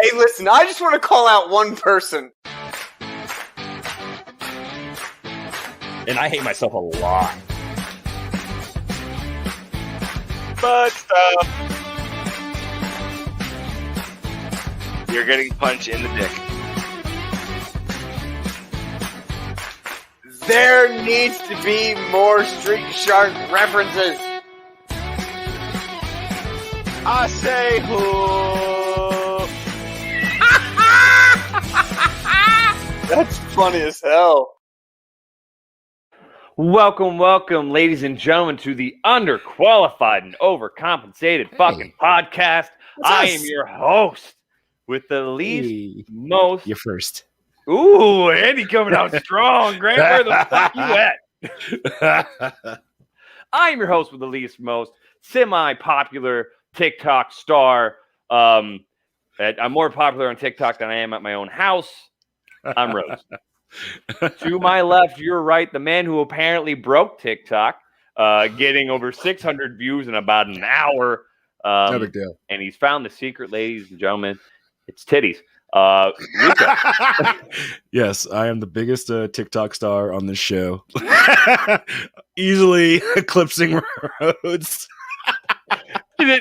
Hey, listen, I just want to call out one person. And I hate myself a lot. But you're getting punched in the dick. There needs to be more Street Shark references. I say who? That's funny as hell. Welcome, ladies and gentlemen, to the Underqualified and Overcompensated fucking podcast. I am your host with the least most. You're first. Ooh, Andy coming out strong. Grant, where the fuck you at? I am your host with the least most semi-popular TikTok star. I'm more popular on TikTok than I am at my own house. I'm Rose. To my left, your right, the man who apparently broke TikTok, getting over 600 views in about an hour. No big deal. And he's found the secret, ladies and gentlemen. It's titties. Rico. Yes, I am the biggest TikTok star on this show. Easily eclipsing Rhodes.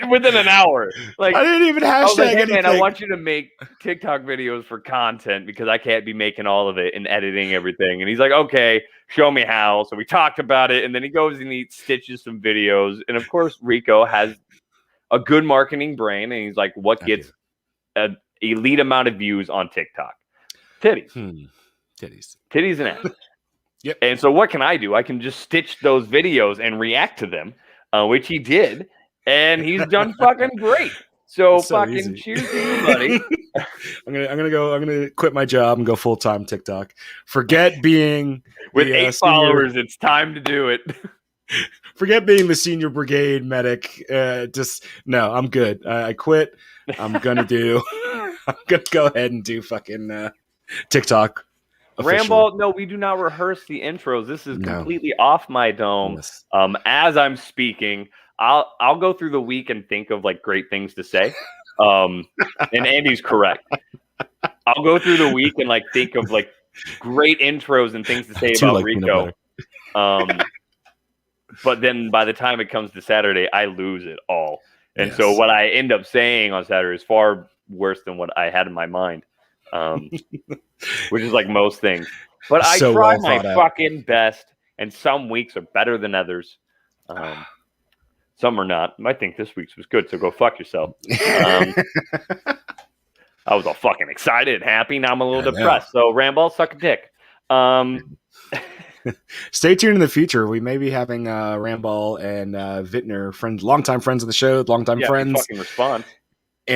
Within an hour. Like, I didn't even hashtag anything. Man, I want you to make TikTok videos for content because I can't be making all of it and editing everything. And he's like, okay, show me how. So we talked about it. And then he goes and he stitches some videos. And of course, Rico has a good marketing brain. And he's like, what gets an elite amount of views on TikTok? Titties. Titties and ass. Yep. And so what can I do? I can just stitch those videes and react to them, which he did. And he's done fucking great. So fucking easy. cheers to you, buddy. I'm gonna quit my job and go full-time TikTok. Forget being with 8 followers, it's time to do it. Forget being the senior brigade medic. No, I'm good. I quit. I'm gonna go ahead and do fucking TikTok. Rambo, no, we do not rehearse the intros. This is completely off my dome. Yes. As I'm speaking, I'll go through the week and think of like great things to say. And Andy's correct. I'll go through the week and like think of like great intros and things to say about Rico. But then by the time it comes to Saturday, I lose it all. And so what I end up saying on Saturday is far worse than what I had in my mind. Which is like most things. But I try my fucking best, and some weeks are better than others. Some are not. I think this week's was good, so go fuck yourself. I was all fucking excited and happy. Now I'm a little depressed. So Rambo, suck a dick. Stay tuned in the future. We may be having Ramball and Vittner, longtime friends of the show, longtime friends. Fucking respond. He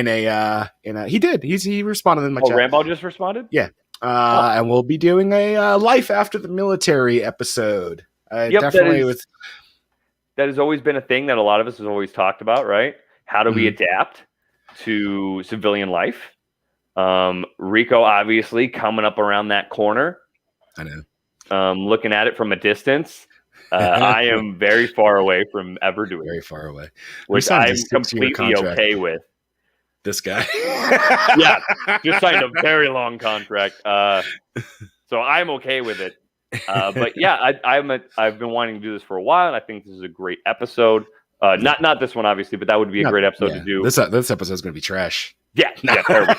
responded in my chat. Ramball just responded? Yeah. And we'll be doing a life after the military episode. Definitely that has always been a thing that a lot of us has always talked about, right? How do we adapt to civilian life? Rico obviously coming up around that corner. I know. Looking at it from a distance. I am very far away from ever doing very far away. Which I'm completely okay with. This guy. Yeah, just signed a very long contract. So I'm okay with it. But yeah, I've been wanting to do this for a while, and I think this is a great episode. Not this one, obviously, but that would be a great episode to do. This episode is going to be trash. Yeah, terrible.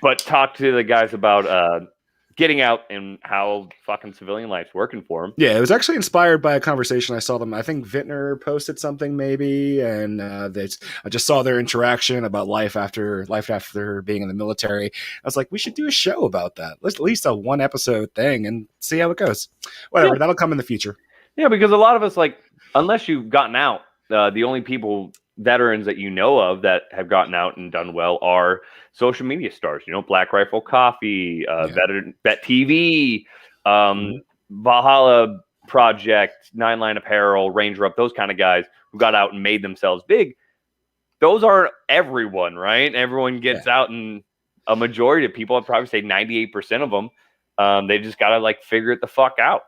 But talk to the guys about getting out and how fucking civilian life's working for them. Yeah, it was actually inspired by a conversation I saw them. I think Vittner posted something maybe, and I just saw their interaction about life after being in the military. I was like, we should do a show about that. Let's at least a 1 episode thing and see how it goes. Whatever, that'll come in the future. Yeah, because a lot of us, like, unless you've gotten out, the only veterans that you know of that have gotten out and done well are social media stars. Black Rifle Coffee, Vet TV, Valhalla Project, 9 Line Apparel, Ranger Up, those kind of guys who got out and made themselves big. Those aren't everyone, right? Everyone gets out, and a majority of people, I'd probably say 98% of them, they just got to like figure it the fuck out.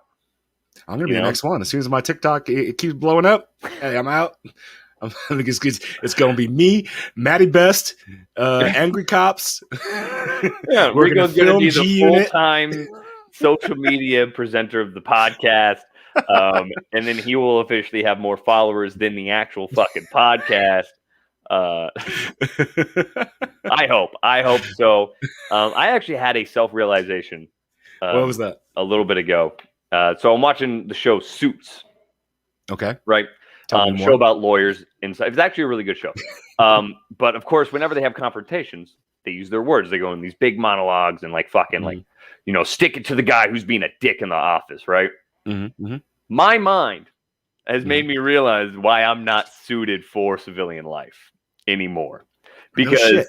I'm going to be the next one. As soon as my TikTok it keeps blowing up, hey, I'm out. I think it's going to be me, Matty Best, Angry Cops. Yeah, We're going to film be the G-Unit. full-time social media presenter of the podcast. And then he will officially have more followers than the actual fucking podcast. I hope so. I actually had a self-realization. What was that? A little bit ago. So I'm watching the show Suits. Okay. Right. Tell me more. Show about lawyers. It's actually a really good show. But of course, whenever they have confrontations, they use their words. They go in these big monologues and like fucking like, stick it to the guy who's being a dick in the office. Right. My mind has made me realize why I'm not suited for civilian life anymore. Because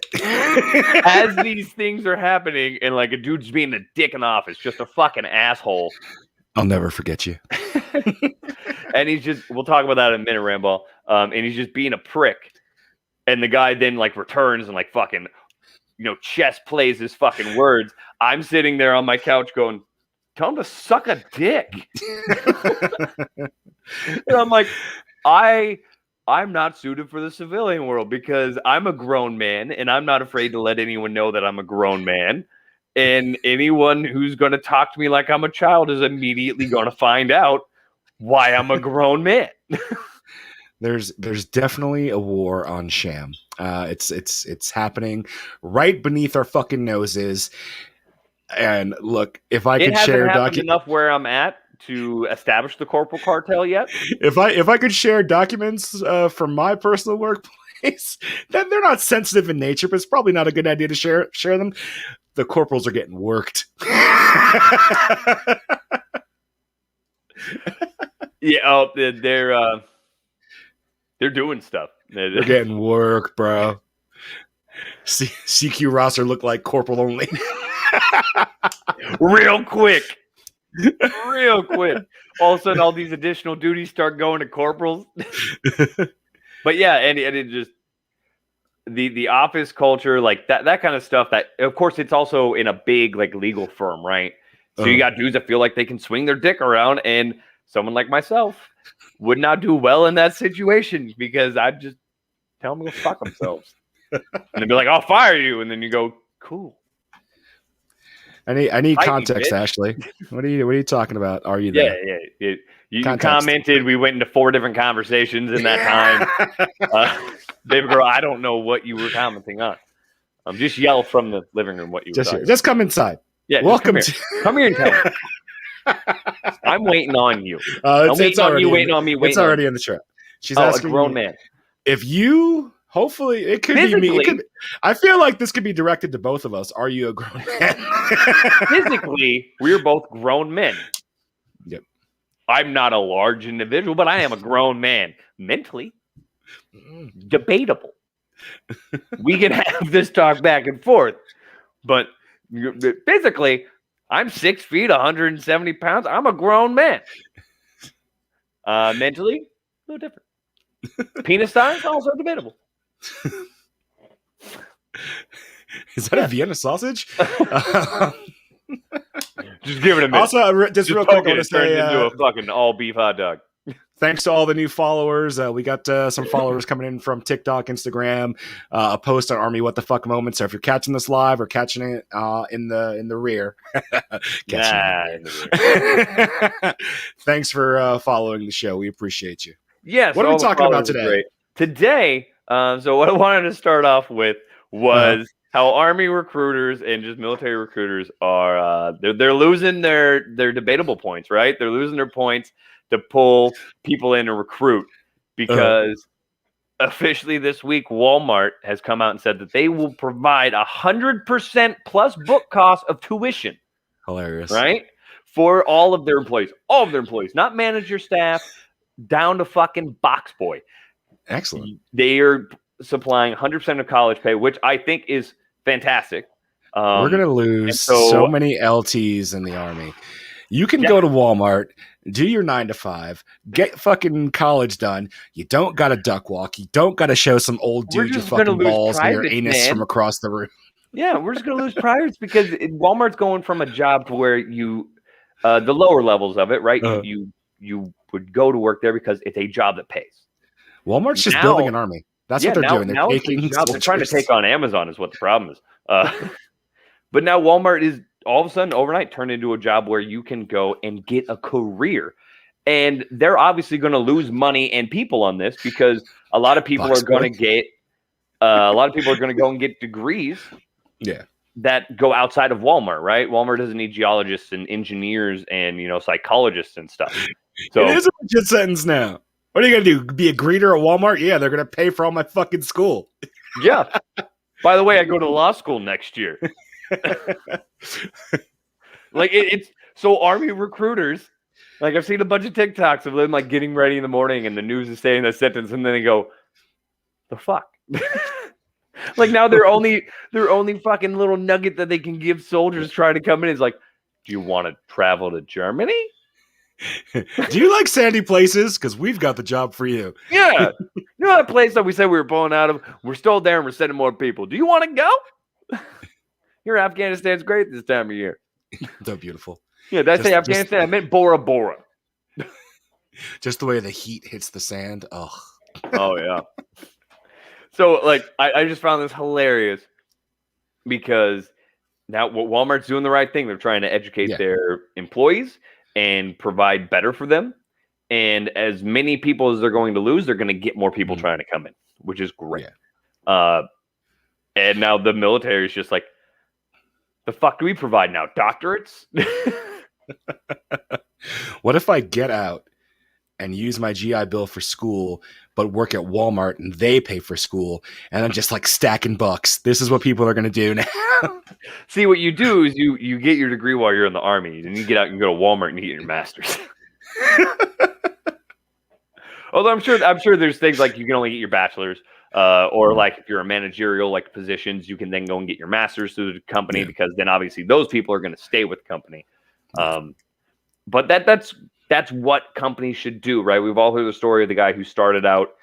as these things are happening and like a dude's being a dick in the office, just a fucking asshole. I'll never forget you. And he's just, we'll talk about that in a minute, Rambo. And he's just being a prick. And the guy then like returns and like fucking, chess plays his fucking words. I'm sitting there on my couch going, tell him to suck a dick. And I'm like, I'm not suited for the civilian world because I'm a grown man and I'm not afraid to let anyone know that I'm a grown man. And anyone who's going to talk to me like I'm a child is immediately going to find out why I'm a grown man. There's definitely a war on sham. It's happening right beneath our fucking noses. And look, if I could share enough where I'm at to establish the corporal cartel yet. If I could share documents from my personal workplace, then they're not sensitive in nature, but it's probably not a good idea to share them. The corporals are getting worked. Yeah, they're doing stuff. They're getting work, bro. CQ roster look like corporal only. Real quick. All of a sudden, all these additional duties start going to corporals. But yeah, and it just the office culture, like that kind of stuff. That of course, it's also in a big like legal firm, right? So you got dudes that feel like they can swing their dick around, and someone like myself would not do well in that situation because I'd just tell them to go fuck themselves, and they'd be like, "I'll fire you," and then you go, "Cool." I need context, Ashley. What are you talking about? Are you there? Yeah. You commented. We went into 4 different conversations in that time. Baby girl, I don't know what you were commenting on. Just yell from the living room what you were talking about. Just come inside. Yeah, welcome. Come here and tell me. I'm waiting on you. It's waiting on me. It's already in the chat. She's asking a grown man. If you, hopefully, it could physically, be me. I feel like this could be directed to both of us. Are you a grown man? Physically, we're both grown men. Yep. I'm not a large individual, but I am a grown man. Mentally, debatable. We can have this talk back and forth, but physically, I'm 6 feet, 170 pounds. I'm a grown man. Mentally, a little different. Penis size, also debatable. Is that a Vienna sausage? Just give it a minute. Also, just real quick, I want to say into a fucking all beef hot dog. Thanks to all the new followers. We got some followers coming in from TikTok, Instagram, a post on Army What the Fuck Moment. So if you're catching this live or catching it in the rear, thanks for following the show. We appreciate you. Yes. What are we talking about today? Great. Today, so what I wanted to start off with was how Army recruiters and just military recruiters are they're losing their debatable points, right? They're losing their points to pull people in to recruit because officially this week, Walmart has come out and said that they will provide 100% plus book cost of tuition. Hilarious. Right? For all of their employees, not manager staff, down to fucking box boy. Excellent. They are supplying 100% of college pay, which I think is fantastic. We're going to lose so many LTs in the Army. You can go to Walmart, do your 9 to 5, get fucking college done. You don't got to duck walk. You don't got to show some old dude your fucking balls and your anus from across the room. Yeah, we're just going to lose priors because Walmart's going from a job to where you, the lower levels of it, right? You would go to work there because it's a job that pays. Walmart's just Now- building an army. That's what they're doing. They're now it's a taking job. They're trying to soldiers. take on Amazon is what the problem is. But now Walmart is all of a sudden overnight turned into a job where you can go and get a career. And they're obviously going to lose money and people on this because a lot of people Box are going to boy. get a lot of people are going to go and get degrees Yeah. that go outside of Walmart, right? Walmart doesn't need geologists and engineers and psychologists and stuff. So It is a legit sentence now. What are you gonna do? Be a greeter at Walmart? Yeah, they're gonna pay for all my fucking school. yeah. By the way, I go to law school next year. Like it's so Army recruiters. Like I've seen a bunch of TikToks of them like getting ready in the morning, and the news is saying that sentence, and then they go, "The fuck." Like now their only fucking little nugget that they can give soldiers trying to come in is like, do you want to travel to Germany? Do you like sandy places? Because we've got the job for you. Yeah. You know that place that we said we were pulling out of? We're still there and we're sending more people. Do you want to go? Here, Afghanistan's great this time of year. So beautiful. Yeah, did I say Afghanistan? I meant Bora Bora. Just the way the heat hits the sand. Oh, Oh, yeah. So, like, I just found this hilarious because now Walmart's doing the right thing. They're trying to educate their employees and provide better for them. And as many people as they're going to lose, they're going to get more people trying to come in, which is great. Yeah. And now the military is just like, the fuck do we provide now? Doctorates? What if I get out and use my GI Bill for school, but work at Walmart and they pay for school, and I'm just like stacking bucks? This is what people are going to do now. See, what you do is you get your degree while you're in the Army, and you get out and go to Walmart and you get your master's. Although I'm sure there's things like you can only get your bachelor's, or like if you're a managerial like positions, you can then go and get your master's through the company because then obviously those people are going to stay with the company. But that's what companies should do, right? We've all heard the story of the guy who started out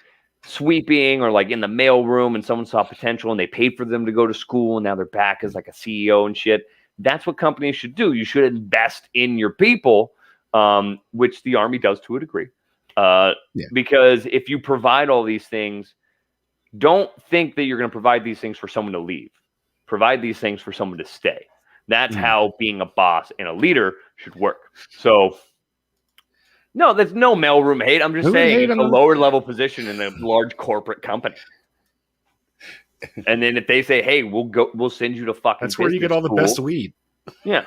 sweeping or like in the mail room, and someone saw potential and they paid for them to go to school, and now they're back as like a CEO and shit. That's what companies should do. You should invest in your people, which the Army does to a degree. Because if you provide all these things, don't think that you're going to provide these things for someone to leave. Provide these things for someone to stay. That's how being a boss and a leader should work. So, no, there's no mailroom hate. I'm just saying it's a lower level position in a large corporate company. And then if they say, "Hey, we'll send you to fucking," that's where you get all the best weed. Yeah.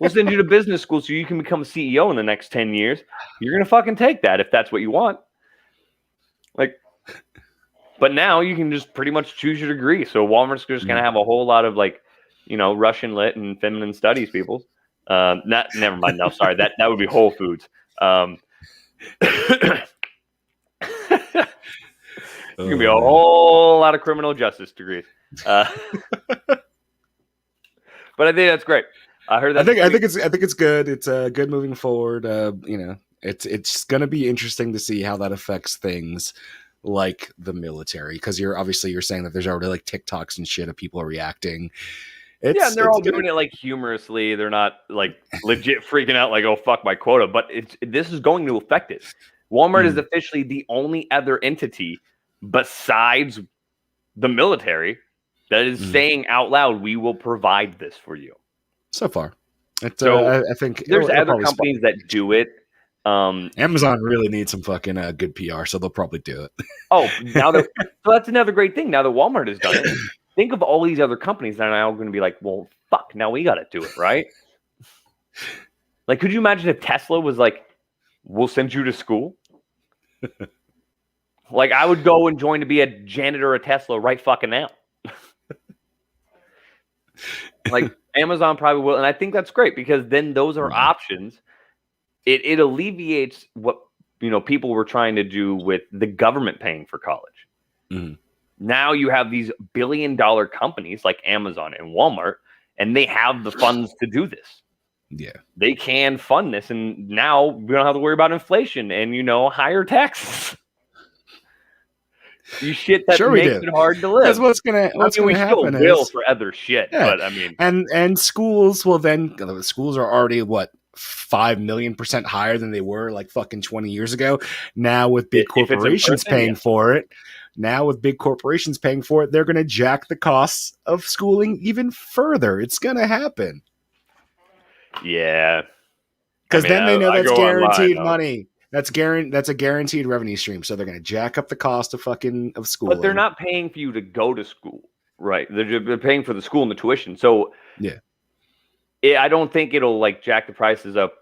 We'll send you to business school so you can become a CEO in the next 10 years. You're going to fucking take that if that's what you want. Like, but now you can just pretty much choose your degree. So Walmart's just going to have a whole lot of like, Russian lit and feminine studies people. Never mind. No, sorry. That would be Whole Foods. It's going to be a whole lot of criminal justice degrees. But I think that's great. I heard that. I think it's good. It's good moving forward. It's going to be interesting to see how that affects things like the military, because you're saying that there's already like TikToks and shit of people reacting. And they're all doing it like humorously. They're not like legit freaking out like, "Oh fuck my quota." But this is going to affect it. Walmart is officially the only other entity besides the military that is saying out loud, "We will provide this for you." So far, I think there's other companies that do it. Amazon really needs some fucking good PR, so they'll probably do it. Oh, so that's another great thing. Now that Walmart has done it, think of all these other companies that are now going to be like, "Well, fuck, now we got to do it, right?" Like, could you imagine if Tesla was like, "We'll send you to school"? Like, I would go and join to be a janitor at Tesla right fucking now. Like, Amazon probably will, and I think that's great because then those are options. It alleviates what people were trying to do with the government paying for college. Now you have these billion-dollar companies like Amazon and Walmart, and they have the funds to do this. Yeah, they can fund this, and now we don't have to worry about inflation and higher taxes. You shit that makes it hard to live. That's what's gonna happen. Still will for other shit, but I mean, and schools. Well, then schools are already what 5,000,000% higher than they were like fucking 20 years ago. Now with big If it's in corporations person, paying yeah. for it, they're going to jack the costs of schooling even further. It's going to happen. Yeah. Because then they know I that's go guaranteed online, money. That's a guaranteed revenue stream. So they're going to jack up the cost of school. But they're not paying for you to go to school, right? They're paying for the school and the tuition. So yeah, I don't think it'll like jack the prices up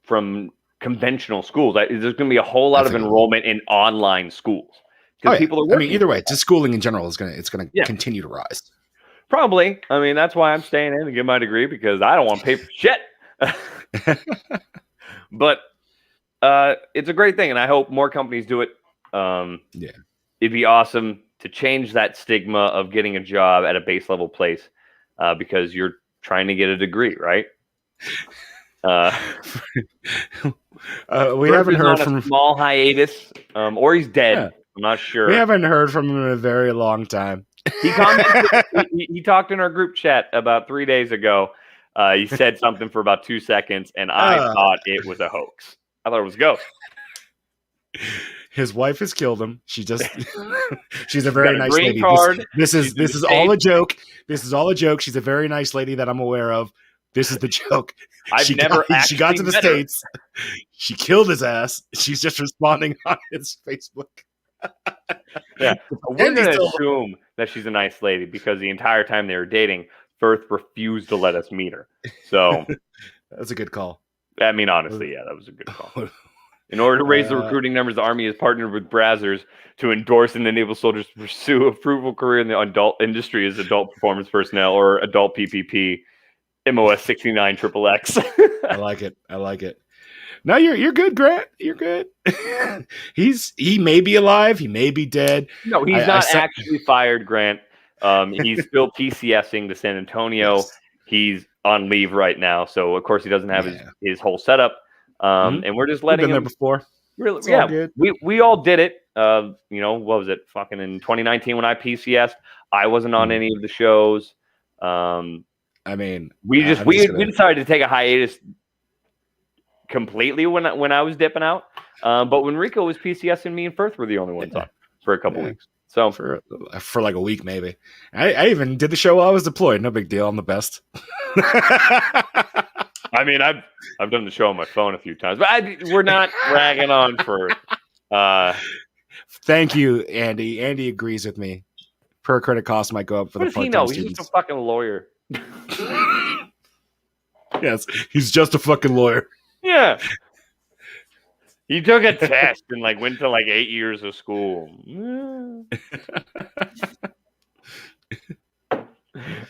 from conventional schools. There's going to be a whole lot of enrollment in online schools because people are working. I mean, either way, just schooling in general is going to continue to rise. Probably. I mean, that's why I'm staying in to get my degree because I don't want to pay for shit. But it's a great thing, and I hope more companies do it. It'd be awesome to change that stigma of getting a job at a base level place because you're trying to get a degree, right? We haven't heard from a small hiatus, or he's dead. Yeah. I'm not sure. We haven't heard from him in a very long time. He commented. he talked in our group chat about 3 days ago. He said something for about 2 seconds, and I thought it was a hoax. I thought it was a ghost. His wife has killed him. She's a very nice lady. Card. This is all a joke. This is all a joke. She's a very nice lady that I'm aware of. This is the joke. She got to the States. She killed his ass. She's just responding on his Facebook. Yeah, we're going to assume that she's a nice lady because the entire time they were dating, Firth refused to let us meet her. So that's a good call. I mean, honestly, yeah, that was a good call. In order to raise the recruiting numbers, the Army has partnered with Brazzers to endorse and enable soldiers to pursue a fruitful career in the adult industry as adult performance personnel or adult PPP, MOS 69 XXX. I like it. No, you're good, Grant. You're good. He may be alive. He may be dead. No, he's not actually fired, Grant. He's still PCSing to San Antonio. Yes. He's on leave right now, so of course he doesn't have his whole setup. And we're just letting him. Been there before. Really, yeah. We all did it. What was it? Fucking in 2019 when I PCS'd, I wasn't on any of the shows. I mean, we decided to take a hiatus completely when I was dipping out. But when Rico was PCSing, me and Firth were the only ones on for a couple weeks. So for like a week, maybe. I even did the show while I was deployed. No big deal. I'm the best. I mean, I've done the show on my phone a few times, but we're not ragging on for. Thank you, Andy. Andy agrees with me. Per credit cost might go up for the part-time students. He's just a fucking lawyer. Yes, he's just a fucking lawyer. Yeah. He took a test and went to 8 years of school.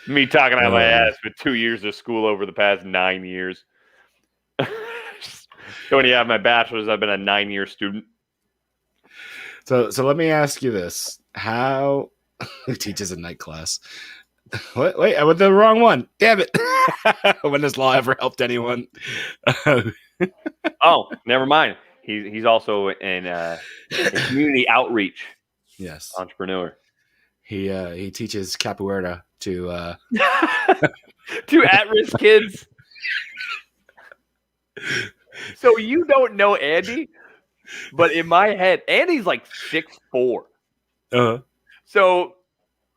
Me talking out my ass for 2 years of school over the past 9 years. So when you have my bachelor's, I've been a 9-year student. So let me ask you this: how who teaches a night class? Wait, I went the wrong one. Damn it! When has law ever helped anyone? Oh, never mind. He's also in community outreach. Yes, entrepreneur. He teaches capoeira to to at-risk kids. So you don't know Andy, but in my head, Andy's 6'4". So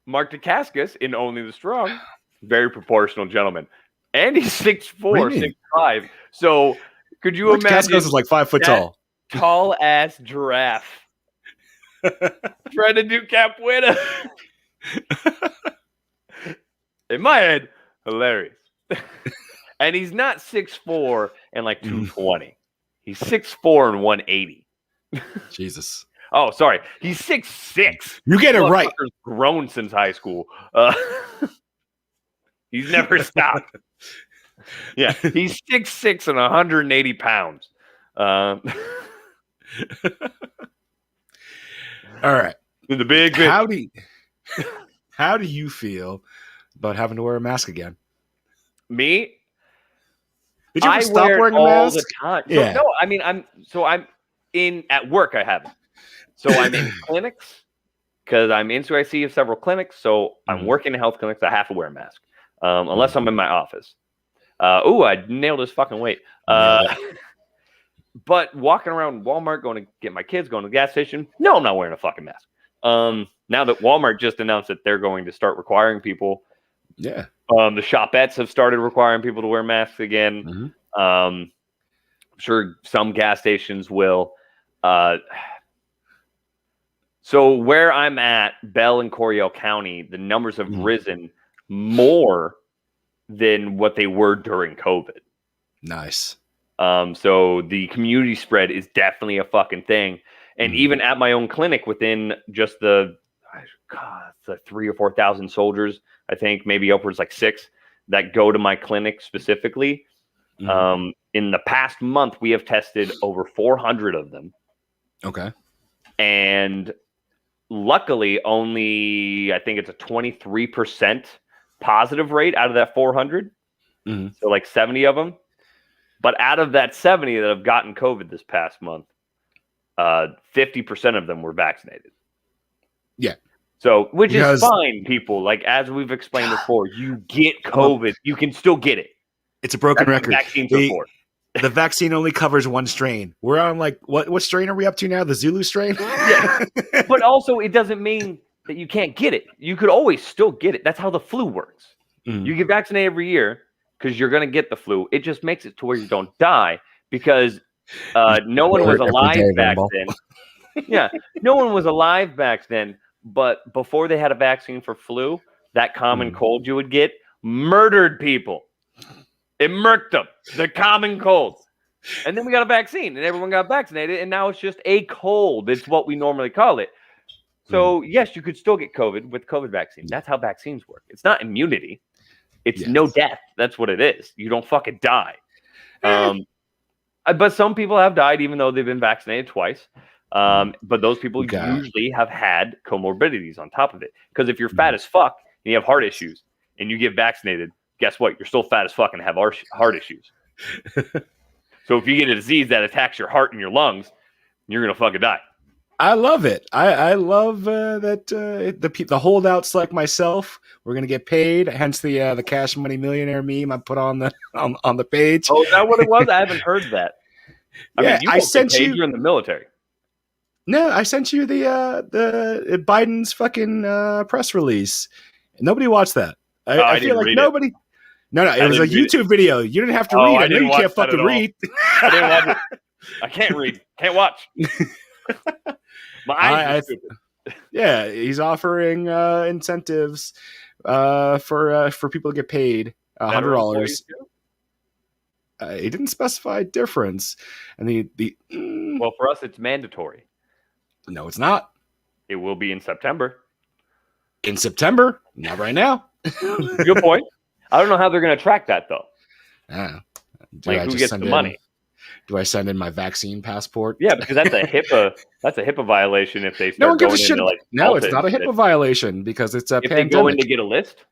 Mark Dacascos in Only the Strong, very proportional gentleman. Andy's 6'4", 6'5". So could you imagine? Dacascos is 5 foot tall. Tall ass giraffe trying to do capoeira. In my head, hilarious. And he's not 6'4" and 220. He's 6'4" and 180. Jesus. Oh, sorry. He's 6'6". You get it right. Grown since high school. He's never stopped. Yeah, he's 6'6" and 180 pounds. All right. The big. How do you feel about having to wear a mask again? Me? Did you ever stop wearing a mask? All the time. So, yeah. No, I mean I'm in at work. I haven't. So I'm in clinics because I'm in CIC of several clinics. So I'm working in health clinics. I have to wear a mask unless I'm in my office. I nailed his fucking weight. But walking around Walmart, going to get my kids, going to the gas station, no, I'm not wearing a fucking mask. Now that Walmart just announced that they're going to start requiring people. Yeah. The shopettes have started requiring people to wear masks again. Mm-hmm. I'm sure some gas stations will. So where I'm at, Bell and Coryell County, the numbers have risen more than what they were during COVID. Nice. So the community spread is definitely a fucking thing. And even at my own clinic, within just the 3,000 or 4,000 soldiers, I think maybe upwards like 6 that go to my clinic specifically. In the past month, we have tested over 400 of them. Okay. And luckily, only I think it's a 23% positive rate out of that 400. So like 70 of them. But out of that 70 that have gotten COVID this past month, 50% of them were vaccinated. Yeah. So, which is fine, people. Like, as we've explained before, you get COVID, you can still get it. It's a broken record. Vaccines are for. The vaccine only covers one strain. We're on like, what strain are we up to now? The Zulu strain? Yeah. But also, it doesn't mean that you can't get it. You could always still get it. That's how the flu works. You get vaccinated every year because you're going to get the flu. It just makes it to where you don't die because no one was alive back then. Yeah, no one was alive back then. But before they had a vaccine for flu, that common cold you would get murdered people. It murked them. The common cold. And then we got a vaccine and everyone got vaccinated. And now it's just a cold. It's what we normally call it. So, yes, you could still get COVID with COVID vaccine. That's how vaccines work. It's not immunity. It's no death. That's what it is. You don't fucking die. But some people have died even though they've been vaccinated twice. But those people usually have had comorbidities on top of it. Because if you're fat as fuck and you have heart issues and you get vaccinated, guess what? You're still fat as fuck and have heart issues. So if you get a disease that attacks your heart and your lungs, you're going to fucking die. I love it. I love that the holdouts like myself, we're going to get paid. Hence the Cash Money Millionaire meme I put on the page. Oh, is that what it was? I haven't heard that. I mean, I sent you. You're in the military. No, I sent you the Biden's fucking press release. Nobody watched that. I feel like nobody. No, it was a YouTube video. You didn't have to read. I know you can't fucking read. I didn't watch it. I can't read. Can't watch. My eyes are stupid. Yeah, he's offering incentives for people to get paid $100. He didn't specify a difference, and well, for us, it's mandatory. No, it's not. It will be in September. In September? Not right now. Good point. I don't know how they're going to track that, though. Who gets the money? Do I send in my vaccine passport? Yeah, because that's a HIPAA. That's a HIPAA violation if they start going into like. No, it's not a HIPAA violation because it's a pandemic. They go in to get a list.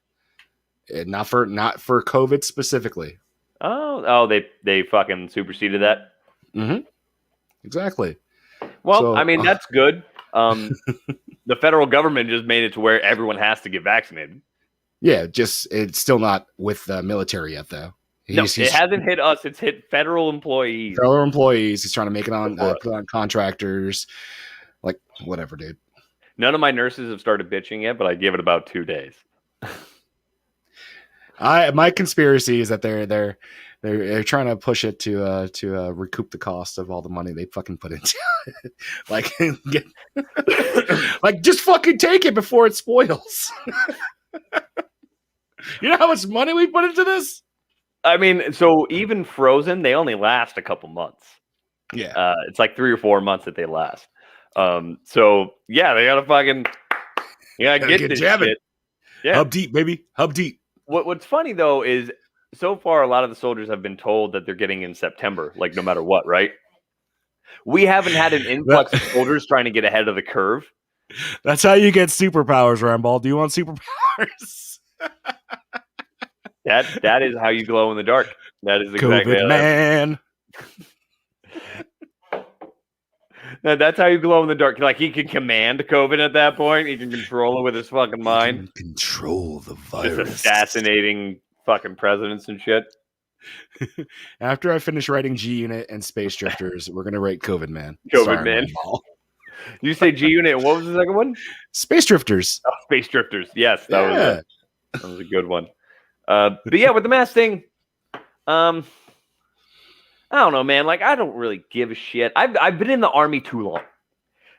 Not for COVID specifically. Oh, they fucking superseded that. Mm-hmm. Exactly. Well, I mean that's good. The federal government just made it to where everyone has to get vaccinated. Yeah, it's still not with the military yet, though. It hasn't hit us. It's hit federal employees. Federal employees. He's trying to make it on put on contractors. Like, whatever, dude. None of my nurses have started bitching yet, but I give it about 2 days. My conspiracy is that they're trying to push it to recoup the cost of all the money they fucking put into it. Like just fucking take it before it spoils. You know how much money we put into this? I mean, so even frozen, they only last a couple months. Yeah. It's like 3 or 4 months that they last. So yeah, they gotta get this shit. Yeah. Hub deep, baby. Hub deep. What's funny though is so far a lot of the soldiers have been told that they're getting in September, like no matter what, right? We haven't had an influx of soldiers trying to get ahead of the curve. That's how you get superpowers, Ramball. Do you want superpowers? That is how you glow in the dark. That is exactly COVID man. No, that's how you glow in the dark. Like he can command COVID at that point. He can control it with his fucking mind. Control the virus. Just assassinating fucking presidents and shit. After I finish writing G Unit and Space Drifters, we're gonna write COVID Man. COVID Starring Man. Randall. You say G Unit. What was the second one? Space Drifters. Oh, Space Drifters. Yes, that Yeah. was a good one. But yeah, with the mask thing, I don't know, man. Like, I don't really give a shit. I've been in the Army too long.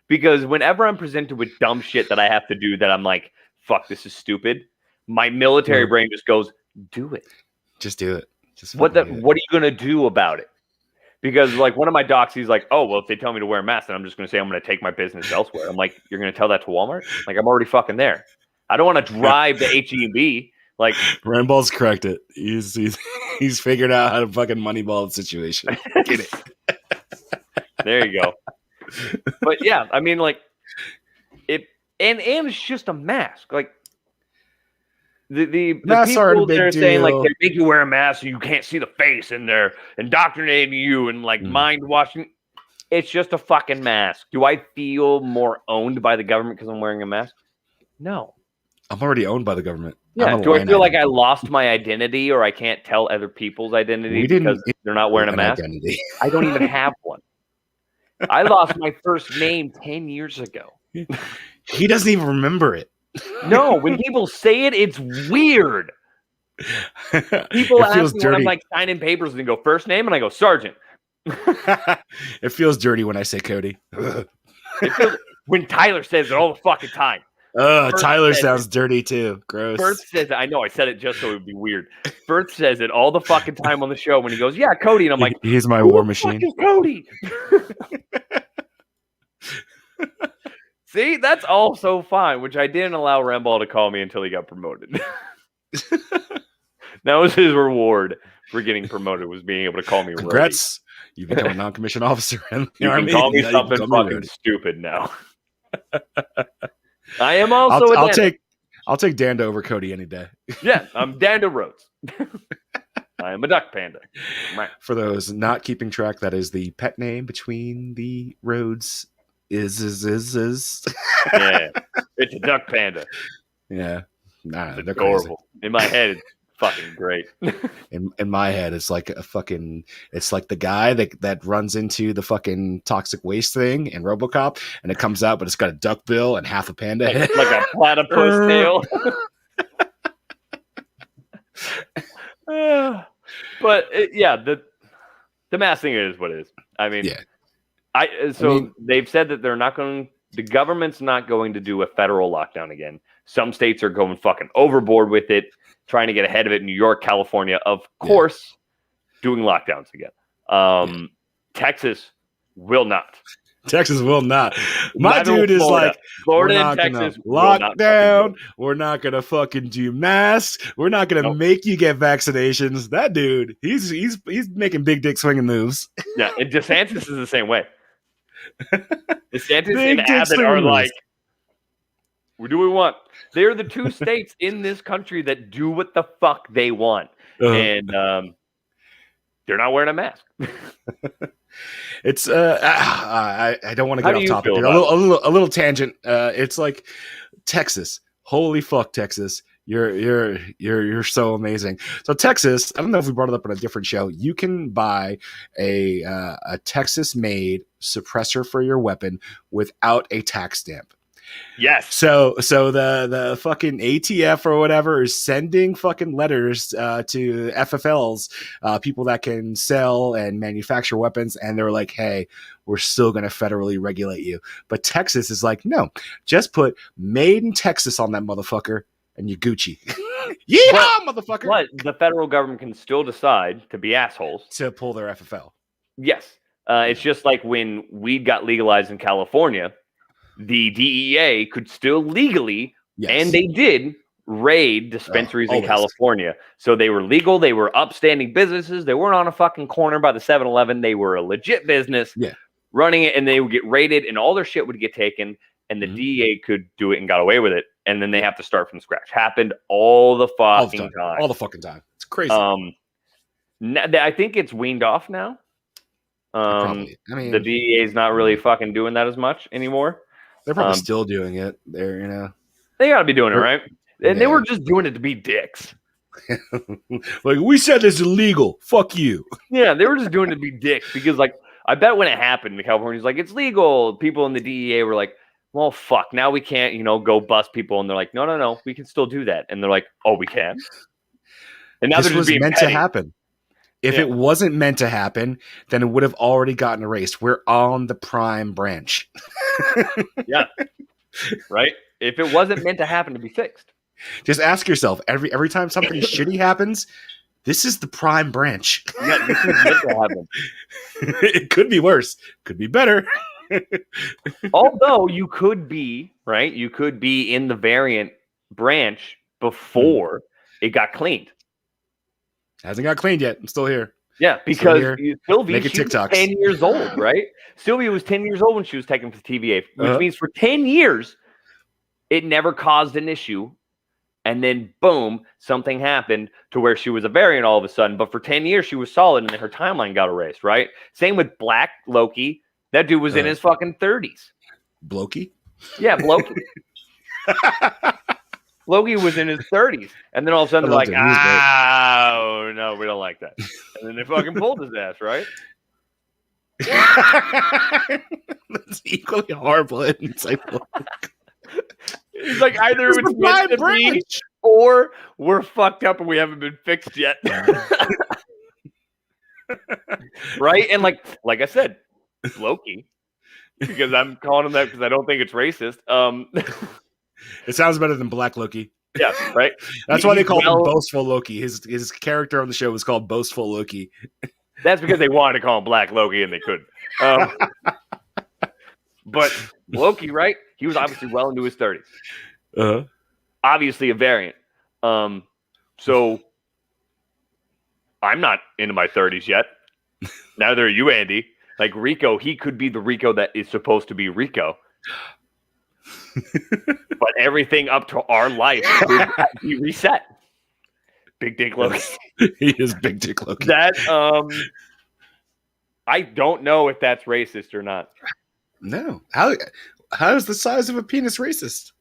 Because whenever I'm presented with dumb shit that I have to do that I'm like, fuck, this is stupid, my military brain just goes, do it. Just do it. Just What are fucking do it. you going to do about it? Because, like, one of my docs, he's like, oh, well, if they tell me to wear a mask, then I'm just going to say I'm going to take my business elsewhere. I'm like, you're going to tell that to Walmart? Like, I'm already fucking there. I don't want to drive to H-E-B. Like, Randall's corrected. He's figured out how to fucking moneyball the situation. Get it. there you go. But yeah, I mean, like, and it's just a mask. Like, the Masks aren't a people big that are saying, like, deal. they make you wear a mask and you can't see the face and they're indoctrinating you and, like, mind washing. It's just a fucking mask. Do I feel more owned by the government because I'm wearing a mask? No. I'm already owned by the government. Yeah. I'm a Do I line feel like item. I lost my identity or I can't tell other people's identity We didn't because they're not wearing a an mask? identity. I don't even have one. I lost my first name 10 years ago. He doesn't even remember it. No, when people say it, it's weird. People It ask feels me when I'm dirty. like signing papers and they go first name and I go Sergeant. It feels dirty when I say Cody. When Tyler says it all the fucking time. Firth Tyler says sounds dirty too. Gross. Firth says it. I know I said it just so it would be weird. Firth says it all the fucking time on the show when he goes, yeah, Cody. And I'm like, He's my who war the fuck machine. is Cody? See, that's also fine, which I didn't allow Ramball to call me until he got promoted. That was his reward for getting promoted, was being able to call me Congrats. You become a non-commissioned officer in the You can Army. call me Now you can something call me fucking Rudy. stupid now. I am also a I'll take Danda over Cody any day. Yeah, I'm Danda Rhodes. I am a duck panda. For those not keeping track, that is the pet name between the roads. Is. Yeah, it's a duck panda. Yeah. Nah, It's they're crazy. adorable. In my head, it's fucking great. In my head, it's like it's like the guy that runs into the fucking toxic waste thing in RoboCop, and it comes out, but it's got a duck bill and half a panda head. Like a platypus tail. But yeah, the mask thing is what it is. I mean, yeah. They've said that the government's not going to do a federal lockdown again. Some states are going fucking overboard with it, trying to get ahead of it. New York, California, of course, doing lockdowns again. Texas will not. Texas will not. My Neither will dude is Florida. like, Florida we're and not Texas gonna will lock not down. We're not gonna fucking do masks. We're not gonna make you get vaccinations. That dude, he's making big dick swinging moves. Yeah, and DeSantis is the same way. DeSantis Big and dick Abbott swinging are moves. like, we do what we want. They're the two states in this country that do what the fuck they want. And they're not wearing a mask. It's I don't want to get How do off you topic feel here. A little tangent. It's like Texas. Holy fuck, Texas. You're so amazing. So Texas, I don't know if we brought it up on a different show. You can buy a Texas-made suppressor for your weapon without a tax stamp. Yes. So the fucking ATF or whatever is sending fucking letters to FFLs, people that can sell and manufacture weapons, and they're like, hey, we're still going to federally regulate you. But Texas is like, no, just put made in Texas on that motherfucker and you Gucci. Yeehaw, motherfucker. But the federal government can still decide to be assholes. To pull their FFL. Yes. It's just like when weed got legalized in California, the DEA could still legally, and they did, raid dispensaries in California. So they were legal. They were upstanding businesses. They weren't on a fucking corner by the 7-Eleven. They were a legit business running it, and they would get raided, and all their shit would get taken, and the DEA could do it and got away with it. And then they have to start from scratch. Happened all the fucking time. All the fucking time. It's crazy. I think it's weaned off now. Probably. I mean, the DEA is not really fucking doing that as much anymore. They're probably still doing it. They're, they got to be doing it, right? And they were just doing it to be dicks. Like, we said it's illegal. Fuck you. Yeah, they were just doing it to be dicks because, like, I bet when it happened in California, like, it's legal. People in the DEA were like, well, fuck, now we can't, go bust people. And they're like, no, we can still do that. And they're like, oh, we can? And now This they're just was being meant petty. to happen. If it wasn't meant to happen, then it would have already gotten erased. We're on the prime branch. Yeah. Right? If it wasn't meant to happen, to be fixed. Just ask yourself, every time something shitty happens, this is the prime branch. Yeah, this is meant to happen. It could be worse. Could be better. Although you could be, right? You could be in the variant branch before it got cleaned. Hasn't got cleaned yet. I'm still here. Yeah, because Sylvie, making she was TikToks. 10 years old, right? Sylvie was 10 years old when she was taken for TVA, which means for 10 years, it never caused an issue. And then, boom, something happened to where she was a variant all of a sudden. But for 10 years, she was solid, and then her timeline got erased, right? Same with Black Loki. That dude was in his fucking 30s. Blokey? Yeah, Loki. Loki was in his 30s. And then all of a sudden, they're like, oh, no, we don't like that. And then they fucking pulled his ass, right? That's equally horrible and insightful. It's like either it's meant to be, or we're fucked up and we haven't been fixed yet. Right? And like I said, Loki, because I'm calling him that because I don't think it's racist. It sounds better than Black Loki. Yeah, right. That's why they called him Boastful Loki. His character on the show was called Boastful Loki. That's because they wanted to call him Black Loki and they couldn't. But Loki, right? He was obviously well into his 30s. Uh-huh. Obviously a variant. So I'm not into my 30s yet. Neither are you, Andy. Like Rico, he could be the Rico that is supposed to be Rico. But everything up to our life could be reset. Big Dick Loki. He is Big Dick Loki. That I don't know if that's racist or not. No. How is the size of a penis racist?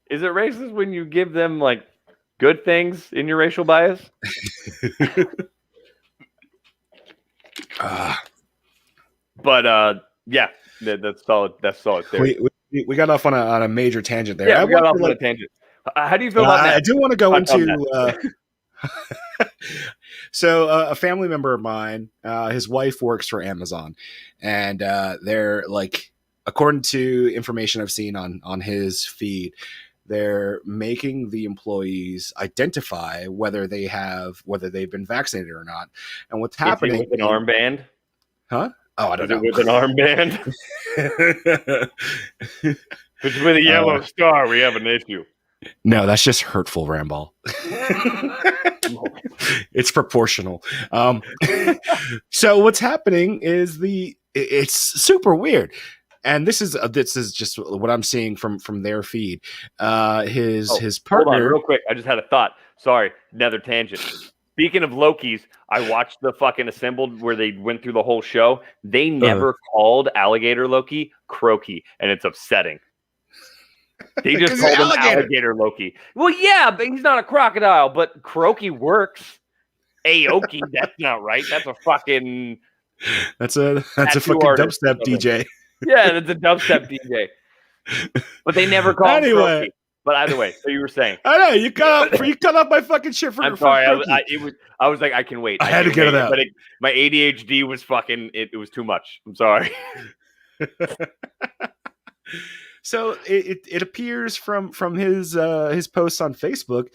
Is it racist when you give them like good things in your racial bias? But yeah, that's solid. That's solid theory. We got off on a major tangent there. Yeah, we got off on a tangent. How do you feel about that? I do want to go into. So a family member of mine, his wife works for Amazon, and they're like, according to information I've seen on his feed, they're making the employees identify whether they've been vaccinated or not. And what's happening with an armband? Huh? Oh, I don't know. With an armband? If it's with a yellow star, we have an issue. No, that's just hurtful, Ramball. It's proportional. So what's happening is it's super weird. And this is just what I'm seeing from their feed. His partner. Hold on, real quick. I just had a thought. Sorry, another tangent. Speaking of Lokis, I watched the fucking Assembled where they went through the whole show. They never called alligator Loki Croaky, and it's upsetting. They just called him alligator Loki. Well, yeah, but he's not a crocodile, but Croaky works. Aoki, that's not right. That's a fucking. That's a fucking dubstep DJ. Yeah, that's a dubstep DJ. But they never called him Croaky. But either way, so you were saying. I know you cut off my fucking shit for. I'm sorry. I was like, I can wait. I had to get it out. But my ADHD was fucking. It was too much. I'm sorry. So it appears from his posts on Facebook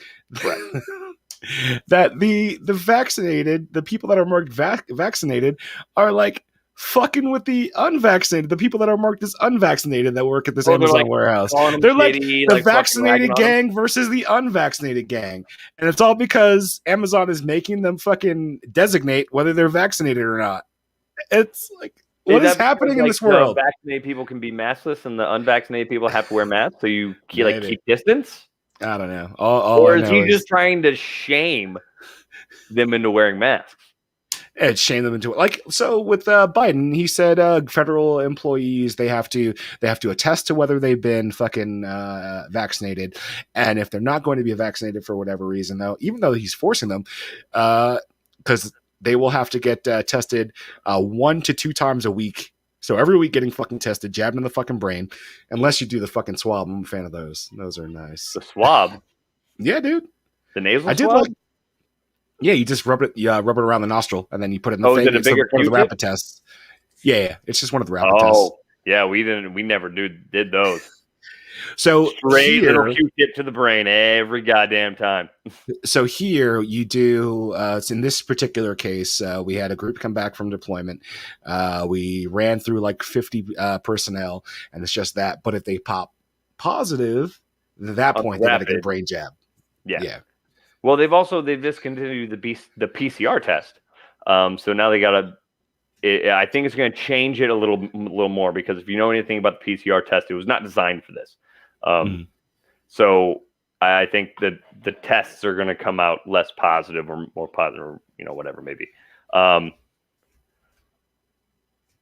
that the vaccinated, the people that are marked vaccinated, are like fucking with the unvaccinated, the people that are marked as unvaccinated that work at this Amazon warehouse. They're like the vaccinated gang versus the unvaccinated gang. And it's all because Amazon is making them fucking designate whether they're vaccinated or not. It's like, what is happening in this world? The vaccinated people can be maskless and the unvaccinated people have to wear masks, so you keep distance? I don't know. Or is he just trying to shame them into wearing masks? And shame them into it. Like, so with Biden, he said federal employees, they have to attest to whether they've been fucking vaccinated, and if they're not going to be vaccinated for whatever reason, though, even though he's forcing them, because they will have to get tested 1 to 2 times a week. So every week getting fucking tested, jabbed in the fucking brain, unless you do the fucking swab. I'm a fan of those. Those are nice. The swab, Yeah, dude. the nasal I did swab. like. Yeah, you just rub it around the nostril, and then you put it in the Oh, is thing. it a It's bigger one of the Q-tip? rapid tests. Yeah, it's just one of the rapid tests. Oh, yeah, we never did those. So Straight little here, Q-tip to the brain every goddamn time. so here you do. So in this particular case, we had a group come back from deployment. We ran through like 50 personnel, and it's just that. But if they pop positive, at that On point the they got to get a rapid. brain jab. Yeah. Yeah. Well, they've discontinued the PCR test. So now they got to. I think it's going to change it a little more, because if you know anything about the PCR test, it was not designed for this. So I think that the tests are going to come out less positive or more positive, or, whatever maybe.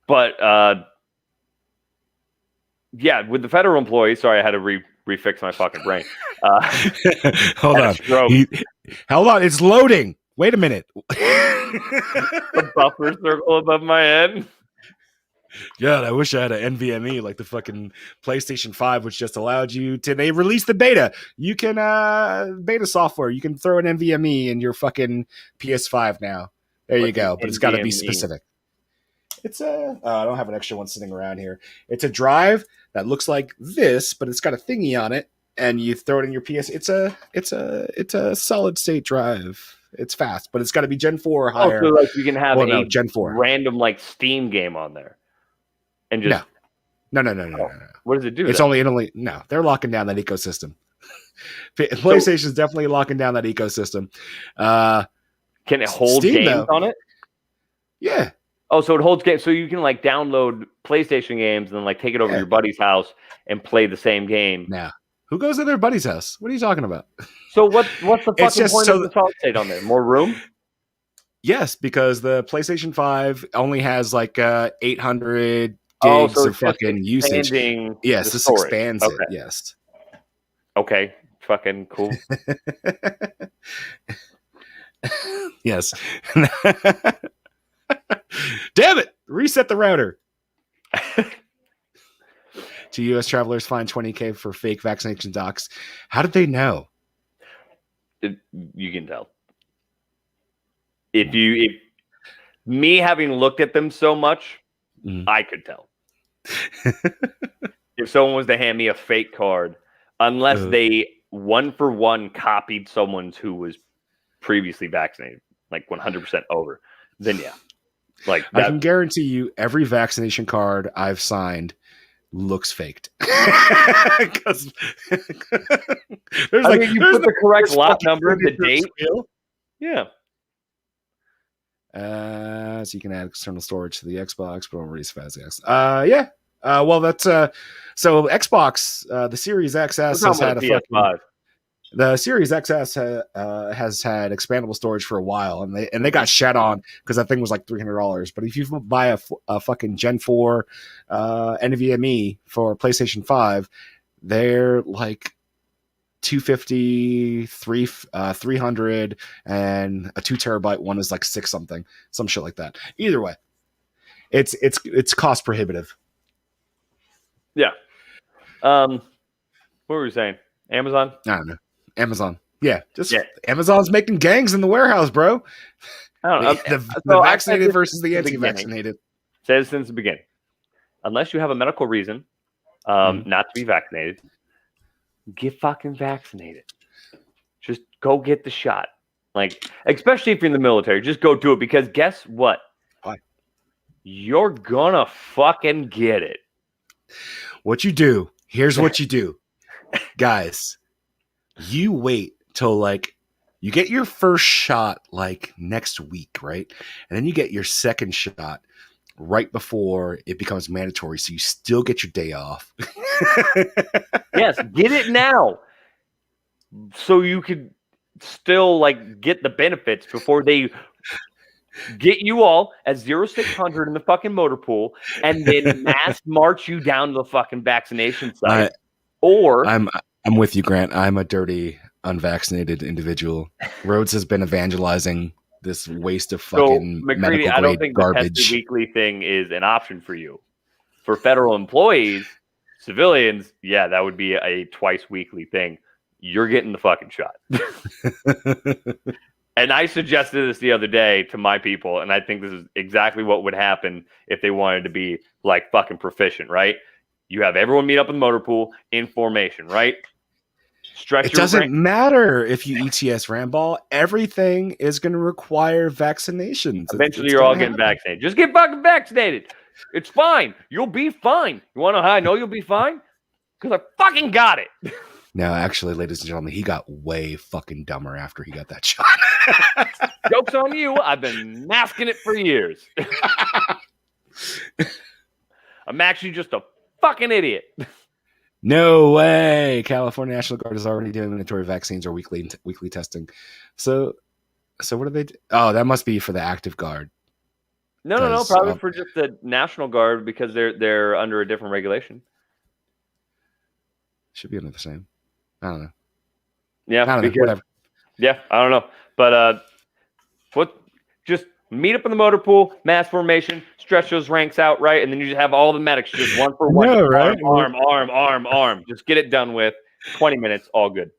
But yeah, with the federal employees, sorry, I had to refix my fucking brain. Hold on. Hold on. It's loading. Wait a minute. The buffer circle above my head. God, I wish I had an NVMe like the fucking PlayStation 5, which just allowed you to. They released the beta. You can beta software. You can throw an NVMe in your fucking PS5 now. There you go. But it's got to be specific. It's I don't have an extra one sitting around here. It's a drive that looks like this, but it's got a thingy on it, and you throw it in your PS. It's a solid state drive. It's fast, but it's got to be Gen 4 or higher. Oh, so like you can have Gen 4 random like Steam game on there, and just no. What does it do? It's only no. They're locking down that ecosystem. PlayStation's definitely locking down that ecosystem. Can it hold Steam, games though, on it? Yeah. Oh, so it holds games. So you can like download PlayStation games and then like take it over to your buddy's house and play the same game. Now, who goes to their buddy's house? What are you talking about? So what's the fucking point of the solid state on there? More room? Yes, because the PlayStation 5 only has like 800 gigs of fucking usage. Yes, this expands it. Yes. Okay. Fucking cool. Yes. Damn it! Reset the router. To U.S. travelers, fined $20,000 for fake vaccination docs. How did they know? You can tell. If me having looked at them so much, I could tell. If someone was to hand me a fake card, unless they 1-for-1 copied someone's who was previously vaccinated, like 100% over, then yeah. Like I can guarantee you, every vaccination card I've signed looks faked. Because you put the correct lot number, the date. Yeah. So you can add external storage to the Xbox, but already fast. Yeah. Well, that's so Xbox. The Series XS has had a fucking. The Series XS has had expandable storage for a while, and they got shat on because that thing was like $300. But if you buy a fucking Gen 4 NVMe for PlayStation 5, they're like $250, $300, and a 2 terabyte one is like $6 something, some shit like that. Either way, it's cost prohibitive. Yeah. What were we saying? Amazon? I don't know. Amazon. Yeah. Amazon's making gangs in the warehouse, bro. I don't know. The vaccinated versus the anti-vaccinated. Says since the beginning. Unless you have a medical reason not to be vaccinated, get fucking vaccinated. Just go get the shot. Like, especially if you're in the military, just go do it, because guess what? Why? You're gonna fucking get it. What you do, here's what you do. Guys, you wait till like you get your first shot like next week, right? And then you get your second shot right before it becomes mandatory, so you still get your day off. Yes, get it now, so you could still like get the benefits before they get you all at 0600 in the fucking motor pool, and then mass march you down to the fucking vaccination site. I'm with you, Grant. I'm a dirty, unvaccinated individual. Rhodes has been evangelizing this waste of fucking McCready, medical I don't grade think garbage. the tested weekly thing is an option for you. For federal employees, civilians, yeah, that would be a twice weekly thing. You're getting the fucking shot. And I suggested this the other day to my people, and I think this is exactly what would happen if they wanted to be like fucking proficient, right? You have everyone meet up in the motor pool in formation, right? It doesn't matter if you ETS Ramball. Everything is going to require vaccinations. Eventually, you're all getting vaccinated. Just get fucking vaccinated. It's fine. You'll be fine. You want to know how I know you'll be fine? Because I fucking got it. No, actually, ladies and gentlemen, he got way fucking dumber after he got that shot. Joke's on you. I've been masking it for years. I'm actually just a fucking idiot. No way. California National Guard is already doing mandatory vaccines or weekly testing. So what do they do? Oh, that must be for the active guard. No, probably for just the National Guard because they're under a different regulation. Should be under the same. I don't know. Yeah, I don't know. Whatever. Yeah, I don't know. But just meet up in the motor pool, mass formation, stretch those ranks out, right? And then you just have all the medics just one for one. No, right? Arm. Just get it done with. 20 minutes, all good.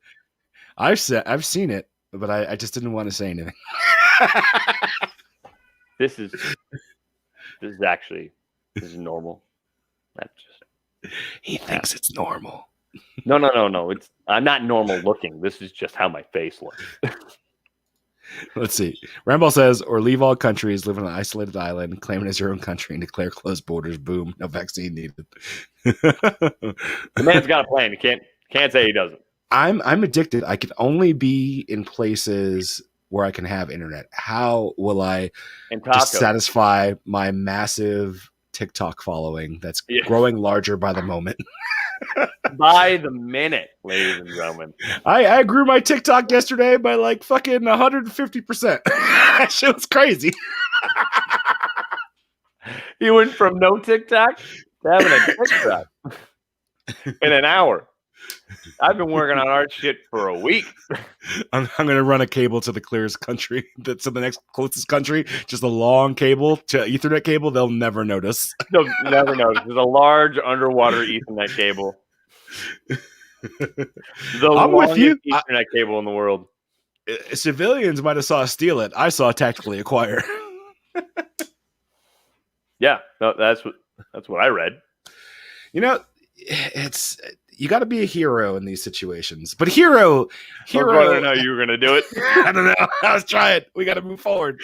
I've seen it, but I just didn't want to say anything. This is normal. That's just he thinks it's normal. No. I'm not normal looking. This is just how my face looks. Let's see. Ramball says, or leave all countries, live on an isolated island, claim it as your own country, and declare closed borders. Boom. No vaccine needed. The man's got a plan. You can't say he doesn't. I'm addicted. I can only be in places where I can have internet. How will I just satisfy my massive TikTok following that's growing larger by the moment? By the minute, ladies and gentlemen. I grew my TikTok yesterday by like fucking 150%. That shit was crazy. You went from no TikTok to having a TikTok in an hour. I've been working on art shit for a week. I'm going to run a cable to the clearest country. That's the next closest country. Just a long cable to Ethernet cable. They'll never notice. They'll never notice. There's a large underwater Ethernet cable. I'm with you. Ethernet cable in the world. Civilians might have saw us steal it. I saw tactically acquire. Yeah, no, that's what I read. You know, you got to be a hero in these situations. But hero. I didn't know you were going to do it. I don't know. I was trying. We got to move forward.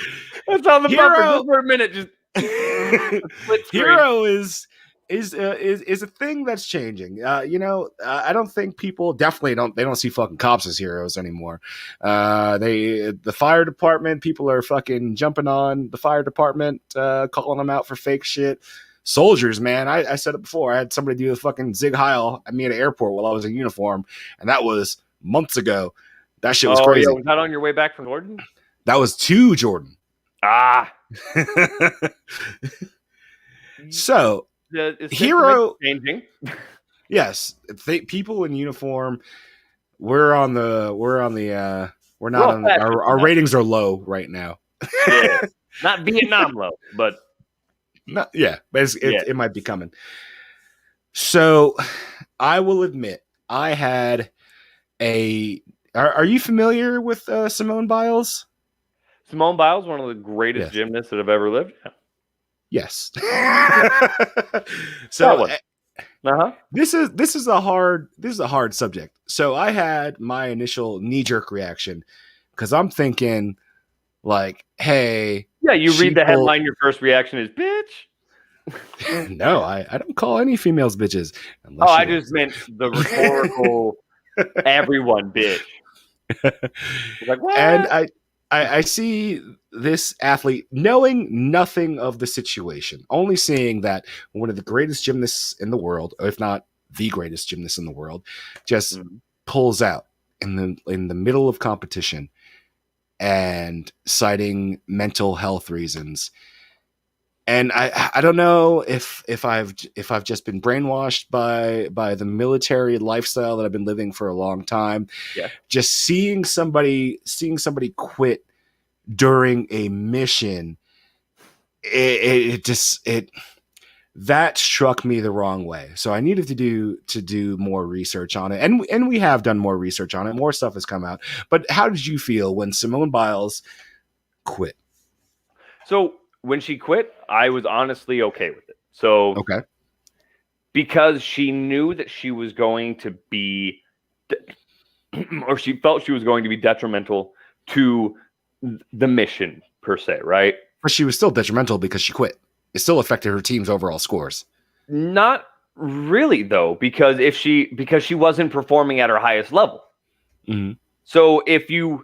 That's on the bumper just for a minute. Just hero is a thing that's changing. I don't think people definitely don't see fucking cops as heroes anymore. The fire department, people are fucking jumping on the fire department, calling them out for fake shit. Soldiers, man. I said it before. I had somebody do the fucking Zig Heil at me at an airport while I was in uniform, and that was months ago. That shit was crazy. Yeah, was that on your way back from Jordan? That was to Jordan. So hero changing. Yes, people in uniform. Our ratings are low right now. Yeah. Not Vietnam low, but. It might be coming. So I will admit, I had are you familiar with Simone Biles? Simone Biles, one of the greatest gymnasts that have ever lived. Yes. So this is a hard subject. So I had my initial knee-jerk reaction because I'm thinking like, hey. Yeah, you read the headline, your first reaction is bitch. No, I don't call any females bitches. I just meant the rhetorical everyone bitch. Like, what? And I see this athlete knowing nothing of the situation, only seeing that one of the greatest gymnasts in the world, if not the greatest gymnast in the world, just pulls out in the middle of competition and citing mental health reasons. And I don't know if I've just been brainwashed by the military lifestyle that I've been living for a long time. Yeah. Just seeing somebody quit during a mission, it that struck me the wrong way. So I needed to do more research on it, and we have done more research on it. More stuff has come out. But how did you feel when Simone Biles quit? So when she quit, I was honestly okay with it. So Okay. Because she knew that she was going to be, or she felt she was going to be detrimental to the mission per se, right? But she was still detrimental because she quit. It still affected her team's overall scores. Not really, though, because she wasn't performing at her highest level. Mm-hmm. So if you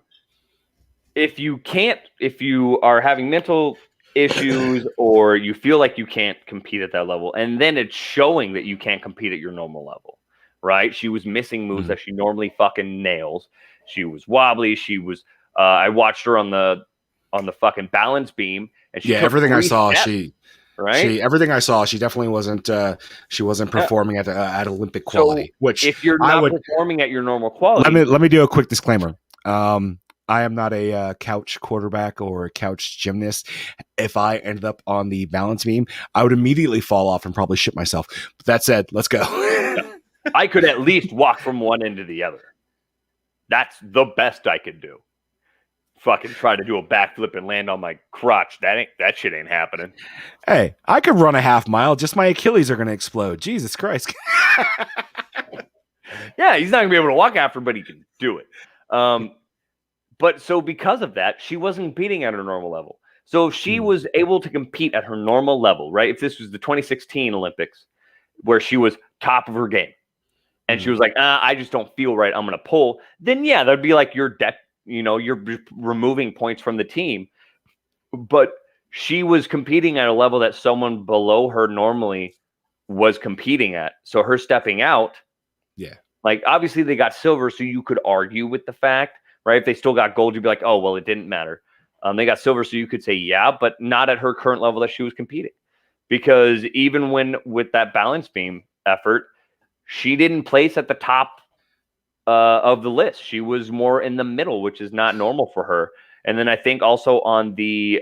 are having mental issues or you feel like you can't compete at that level, and then it's showing that you can't compete at your normal level, right? She was missing moves that she normally fucking nails. She was wobbly. She was. I watched her on the fucking balance beam, and she everything I saw, steps, everything I saw, she definitely wasn't. She wasn't performing at Olympic quality. So which if you're not performing at your normal quality, let me do a quick disclaimer. I am not a couch quarterback or a couch gymnast. If I ended up on the balance beam, I would immediately fall off and probably shit myself. But that said, let's go. I could at least walk from one end to the other. That's the best I could do. Fucking try to do a backflip and land on my crotch. That shit ain't happening. Hey, I could run a half mile. Just my Achilles are going to explode. Jesus Christ. Yeah, he's not going to be able to walk after, but he can do it. But so because of that, she wasn't competing at her normal level. So if she was able to compete at her normal level, right? If this was the 2016 Olympics where she was top of her game and she was like, I just don't feel right, I'm going to pull, then yeah, that'd be like you're removing points from the team. But she was competing at a level that someone below her normally was competing at. So her stepping out, like obviously they got silver, so you could argue with the fact, right? If they still got gold, you'd be like, oh, well, it didn't matter. They got silver, so you could say, yeah, but not at her current level that she was competing. Because even with that balance beam effort, she didn't place at the top of the list. She was more in the middle, which is not normal for her. And then I think also on the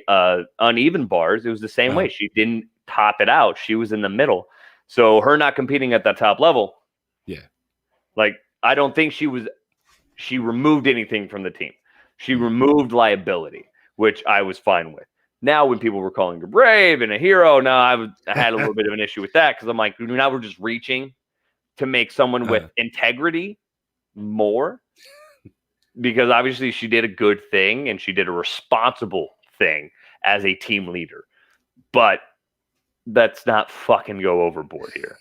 uneven bars, it was the same way. She didn't top it out. She was in the middle. So her not competing at that top level, like I don't think she removed anything from the team. She removed liability, which I was fine with. Now, when people were calling her brave and a hero, now I had a little bit of an issue with that because I'm like, now we're just reaching to make someone with integrity more, because obviously she did a good thing and she did a responsible thing as a team leader. But let's not fucking go overboard here.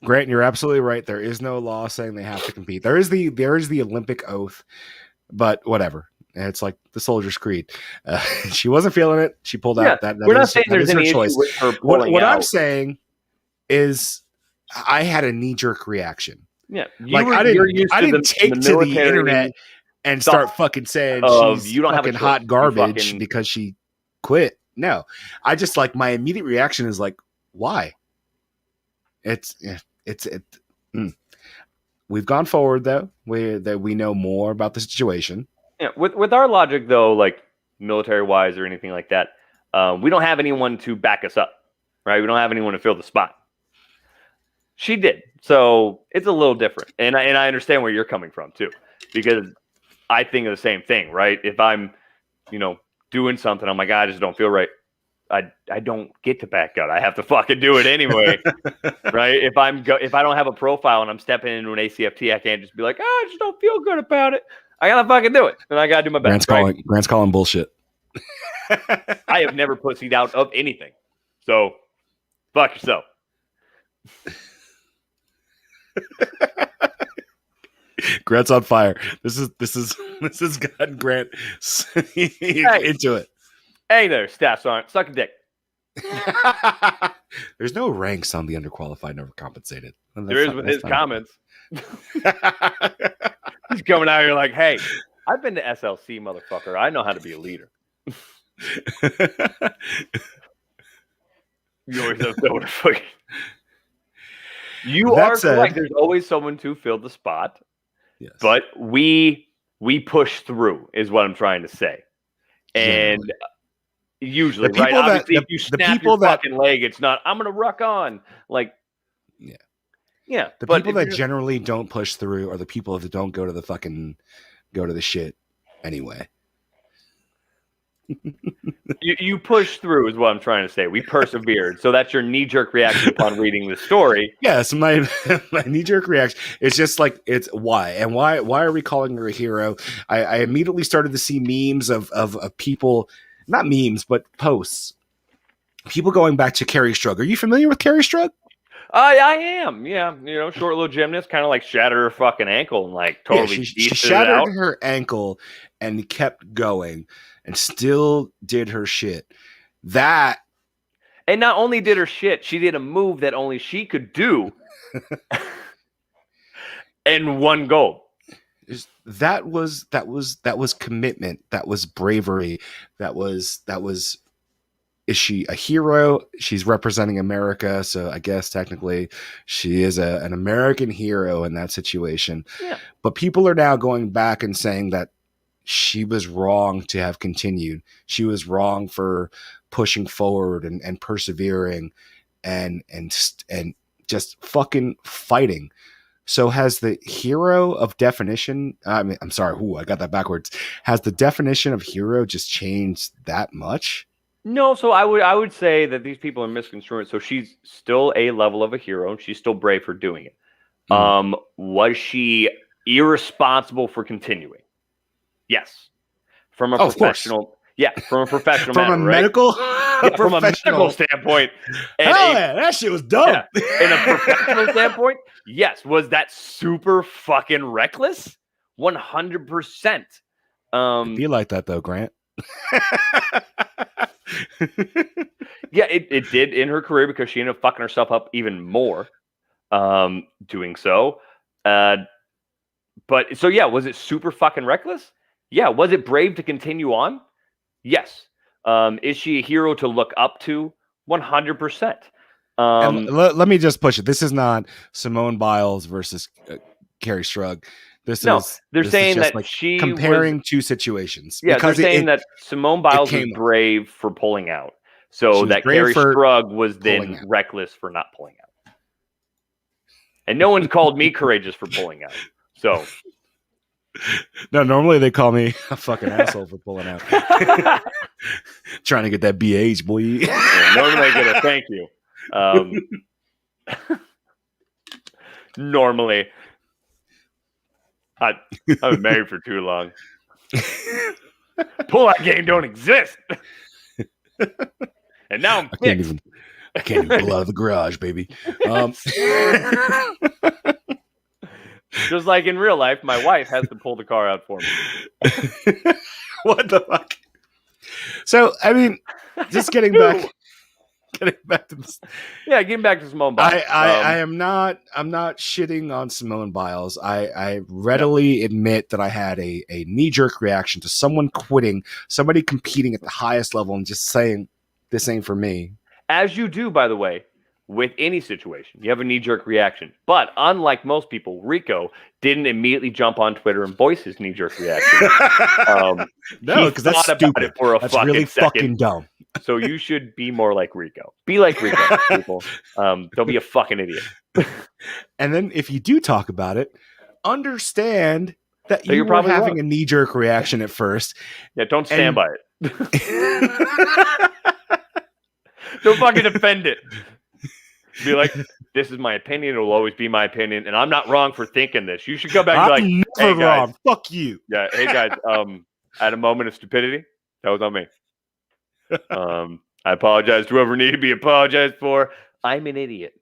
Grant, you're absolutely right. There is no law saying they have to compete. There is the Olympic oath, but whatever. It's like the Soldier's Creed. She wasn't feeling it. She pulled out. We're not saying there's any issue with her pulling what out. I'm saying is I had a knee-jerk reaction. Yeah, I didn't take to the internet and start fucking saying she's you don't fucking have hot garbage because she quit. No, I just like my immediate reaction is like, why? We've gone forward though. We know more about the situation. Yeah, with our logic though, like military wise or anything like that, we don't have anyone to back us up, right? We don't have anyone to fill the spot. She did, so it's a little different, and I understand where you're coming from too, because I think of the same thing, right? If I'm, doing something, I'm like, I just don't feel right. I don't get to back out. I have to fucking do it anyway, right? If I don't have a profile and I'm stepping into an ACFT, I can't just be like, I just don't feel good about it. I gotta fucking do it, and I gotta do my best. Grant's calling bullshit. I have never pussied out of anything, so fuck yourself. Grant's on fire. This has gotten Grant into it. Hey there, staff sergeant. Suck a dick. There's no ranks on the underqualified and overcompensated. There is with his comments. He's coming out here like, hey, I've been to SLC, motherfucker. I know how to be a leader. You always have to fucking. You That are said- correct. There's always someone to fill the spot, Yes. but we push through, is what I'm trying to say. And Generally. usually, The people right? that- Obviously, the- if you the snap people your that- fucking leg, it's not. I'm gonna ruck on. Like, Yeah. yeah. The but people if that you're- generally don't push through are the people that don't go to the shit anyway. you push through, is what I'm trying to say. We persevered. So that's your knee-jerk reaction upon reading the story. Yes, my knee-jerk reaction. It's just like, it's why are we calling her a hero? I immediately started to see memes of people, not memes, but posts. People going back to Carrie Strug. Are you familiar with Carrie Strug? I am, yeah. Short little gymnast, kind of like shattered her fucking ankle and like totally Yeah, she beasted it shattered out. her ankle and kept going and still did her shit. That And not only did her shit, she did a move that only she could do, and won gold. that was commitment. That was bravery. That was. Is she a hero? She's representing America, so I guess technically she is an American hero in that situation. Yeah. But people are now going back and saying that she was wrong to have continued. She was wrong for pushing forward and persevering and just fucking fighting. So has the hero of definition, I'm sorry, I got that backwards. Has the definition of hero just changed that much? No, so I would say that these people are misconstruing it. So she's still a level of a hero, and she's still brave for doing it. Was she irresponsible for continuing? Yes. From a professional, from a professional, from a right? medical, From a medical standpoint, and that shit was dumb. Yeah, in a professional standpoint, yes. Was that super fucking reckless? 100%. Be like that though, Grant. Yeah, it did in her career because she ended up fucking herself up even more doing so. But so yeah, was it super fucking reckless? Yeah. Was it brave to continue on? Yes. Is she a hero to look up to? 100%. Let me just push it. This is not Simone Biles versus Carrie Strug. They're saying that like she comparing two situations. Yeah, because they're saying that Simone Biles was brave for pulling out, so that Carrie Strug was then reckless for not pulling out. And no one's called me courageous for pulling out. So no, normally they call me a fucking asshole for pulling out. Trying to get that BH, boy. Yeah, normally I get a thank you. Normally. I've been married for too long. Pull-out game don't exist. And now I'm fixed. I can't even pull out of the garage, baby. Just like in real life, my wife has to pull the car out for me. What the fuck? So, I mean, just getting back to this. Yeah, getting back to Simone Biles. I'm not shitting on Simone Biles. I readily admit that I had a knee-jerk reaction to someone quitting, somebody competing at the highest level and just saying, this ain't for me. As you do, by the way, with any situation, you have a knee-jerk reaction. But unlike most people, Rico didn't immediately jump on Twitter and voice his knee-jerk reaction. No, because that's stupid. It for a that's fucking really second. fucking dumb. So you should be more like Rico. Be like Rico, people. Don't be a fucking idiot. And then if you do talk about it, understand that you you're were probably having wrong. a knee-jerk reaction at first. Yeah, don't stand by it. Don't fucking defend it. Be like, this is my opinion. It will always be my opinion, and I'm not wrong for thinking this. You should come back and be like, I'm never hey, guys. wrong. Fuck you. Yeah, hey guys. I had a moment of stupidity. That was on me. I apologize to whoever needed to be apologized for. I'm an idiot.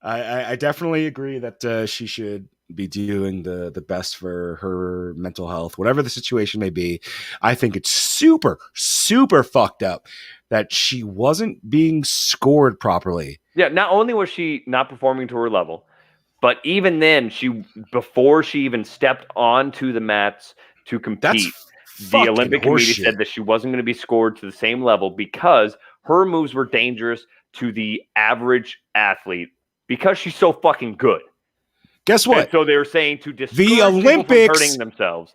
I definitely agree that she should be doing the best for her mental health, whatever the situation may be. I think it's super, super fucked up that she wasn't being scored properly. Yeah, not only was she not performing to her level, But even then, before she even stepped onto the mats to compete, the Olympic Committee said that she wasn't going to be scored to the same level because her moves were dangerous to the average athlete because she's so fucking good. Guess what? And so they were saying to discourage The people from Olympics hurting themselves.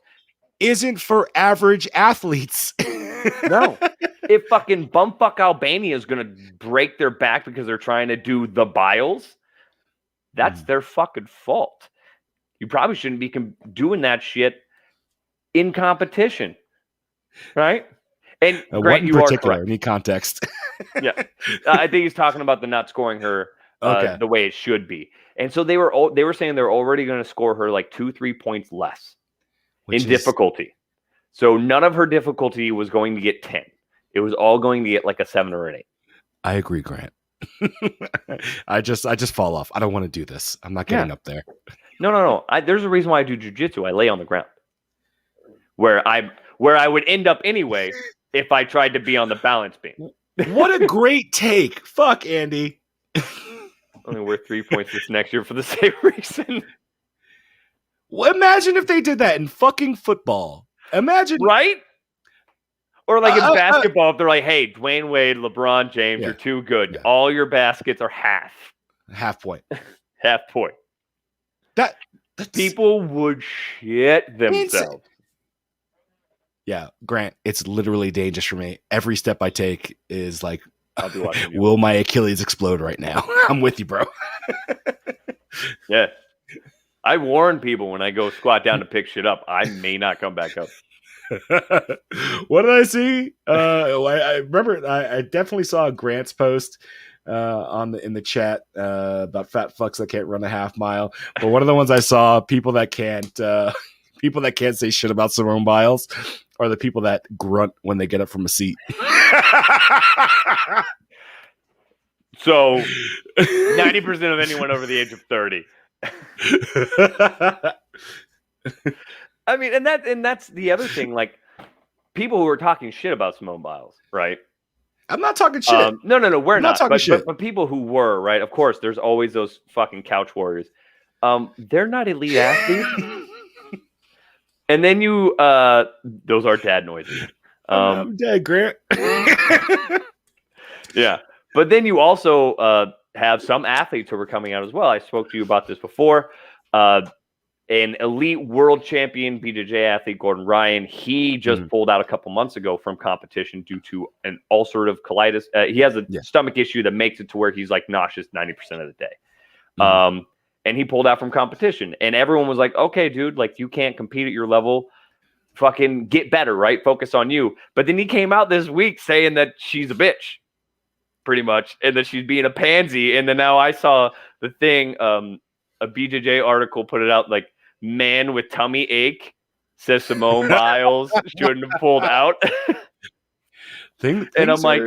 Isn't for average athletes. No. If fucking bumfuck Albania is going to break their back because they're trying to do the biles, that's their fucking fault. You probably shouldn't be doing that shit in competition, right? And Grant, you are correct. Need context. Yeah, I think he's talking about the not scoring her the way it should be. And so they were saying they're already going to score her like 2-3 points less in difficulty. So none of her difficulty was going to get 10. It was all going to get like a 7 or an 8. I agree, Grant. I just fall off. I don't want to do this. I'm not getting up there. No. There's a reason why I do jujitsu. I lay on the ground, where I would end up anyway if I tried to be on the balance beam. What a great take! Fuck Andy. Only worth 3 points this next year for the same reason. Well, imagine if they did that in fucking football. Imagine, right? Or like in basketball, if they're like, "Hey, Dwayne Wade, LeBron James, you're too good. Yeah. All your baskets are half point, half point." That's people would shit themselves. Yeah, Grant, it's literally dangerous for me. Every step I take is like, I'll be watching you. Will my Achilles explode right now? I'm with you, bro. Yeah. I warn people when I go squat down to pick shit up, I may not come back up. What did I see? I remember I definitely saw Grant's post in the chat about fat fucks that can't run a half mile. But one of the ones I saw, people that can't say shit about Simone Biles are the people that grunt when they get up from a seat. So 90% of anyone over the age of 30. I mean, and that's the other thing. Like, people who are talking shit about Simone Biles, right? I'm not talking shit. No, we're not talking shit. But people who were, right? Of course, there's always those fucking couch warriors. They're not elite athletes. And then those are dad noises. I'm dead, Grant. Yeah, but then you also have some athletes who are coming out as well. I spoke to you about this before. An elite world champion BJJ athlete, Gordon Ryan, he just pulled out a couple months ago from competition due to an ulcerative colitis. He has a stomach issue that makes it to where he's like nauseous 90% of the day. And he pulled out from competition. And everyone was like, okay, dude, like you can't compete at your level. Fucking get better, right? Focus on you. But then he came out this week saying that she's a bitch, pretty much, and that she's being a pansy. And then now I saw the thing, a BJJ article put it out like, man with tummy ache says Simone Biles shouldn't have pulled out. And I'm like,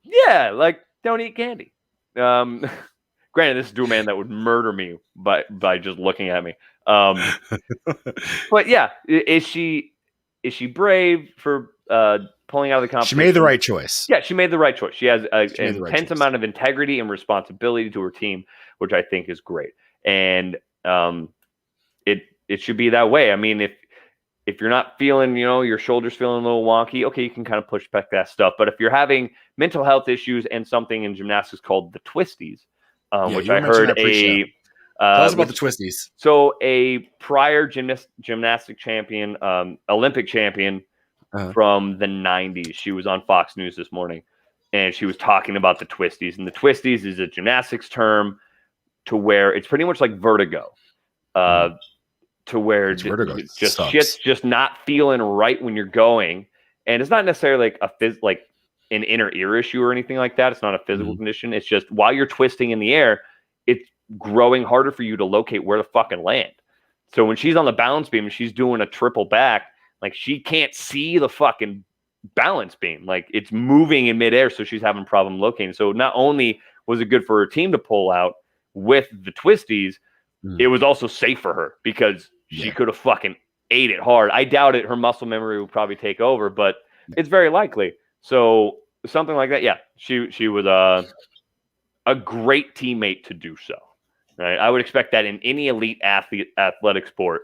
yeah, like don't eat candy. Granted, this is to a man that would murder me by just looking at me. But yeah, is she brave for pulling out of the competition? She made the right choice. Yeah, she made the right choice. She has an intense amount of integrity and responsibility to her team, which I think is great. And it should be that way. I mean, if you're not feeling, your shoulders feeling a little wonky, okay, you can kind of push back that stuff. But if you're having mental health issues and something in gymnastics called the twisties, which I heard tell us about the twisties. So a prior gymnastic champion, Olympic champion from the 90s, she was on Fox News this morning, and she was talking about the twisties. And the twisties is a gymnastics term to where it's pretty much like vertigo. To where shit's just not feeling right when you're going, and it's not necessarily like an inner ear issue or anything like that. It's not a physical condition. It's just while you're twisting in the air, it's growing harder for you to locate where to fucking land. So when she's on the balance beam and she's doing a triple back, like she can't see the fucking balance beam. Like it's moving in midair, so she's having problem locating. So not only was it good for her team to pull out with the twisties, it was also safe for her because she could have fucking ate it hard. I doubt it. Her muscle memory would probably take over, but it's very likely. So something like that. Yeah, she was a great teammate to do so. Right? I would expect that in any elite athletic sport,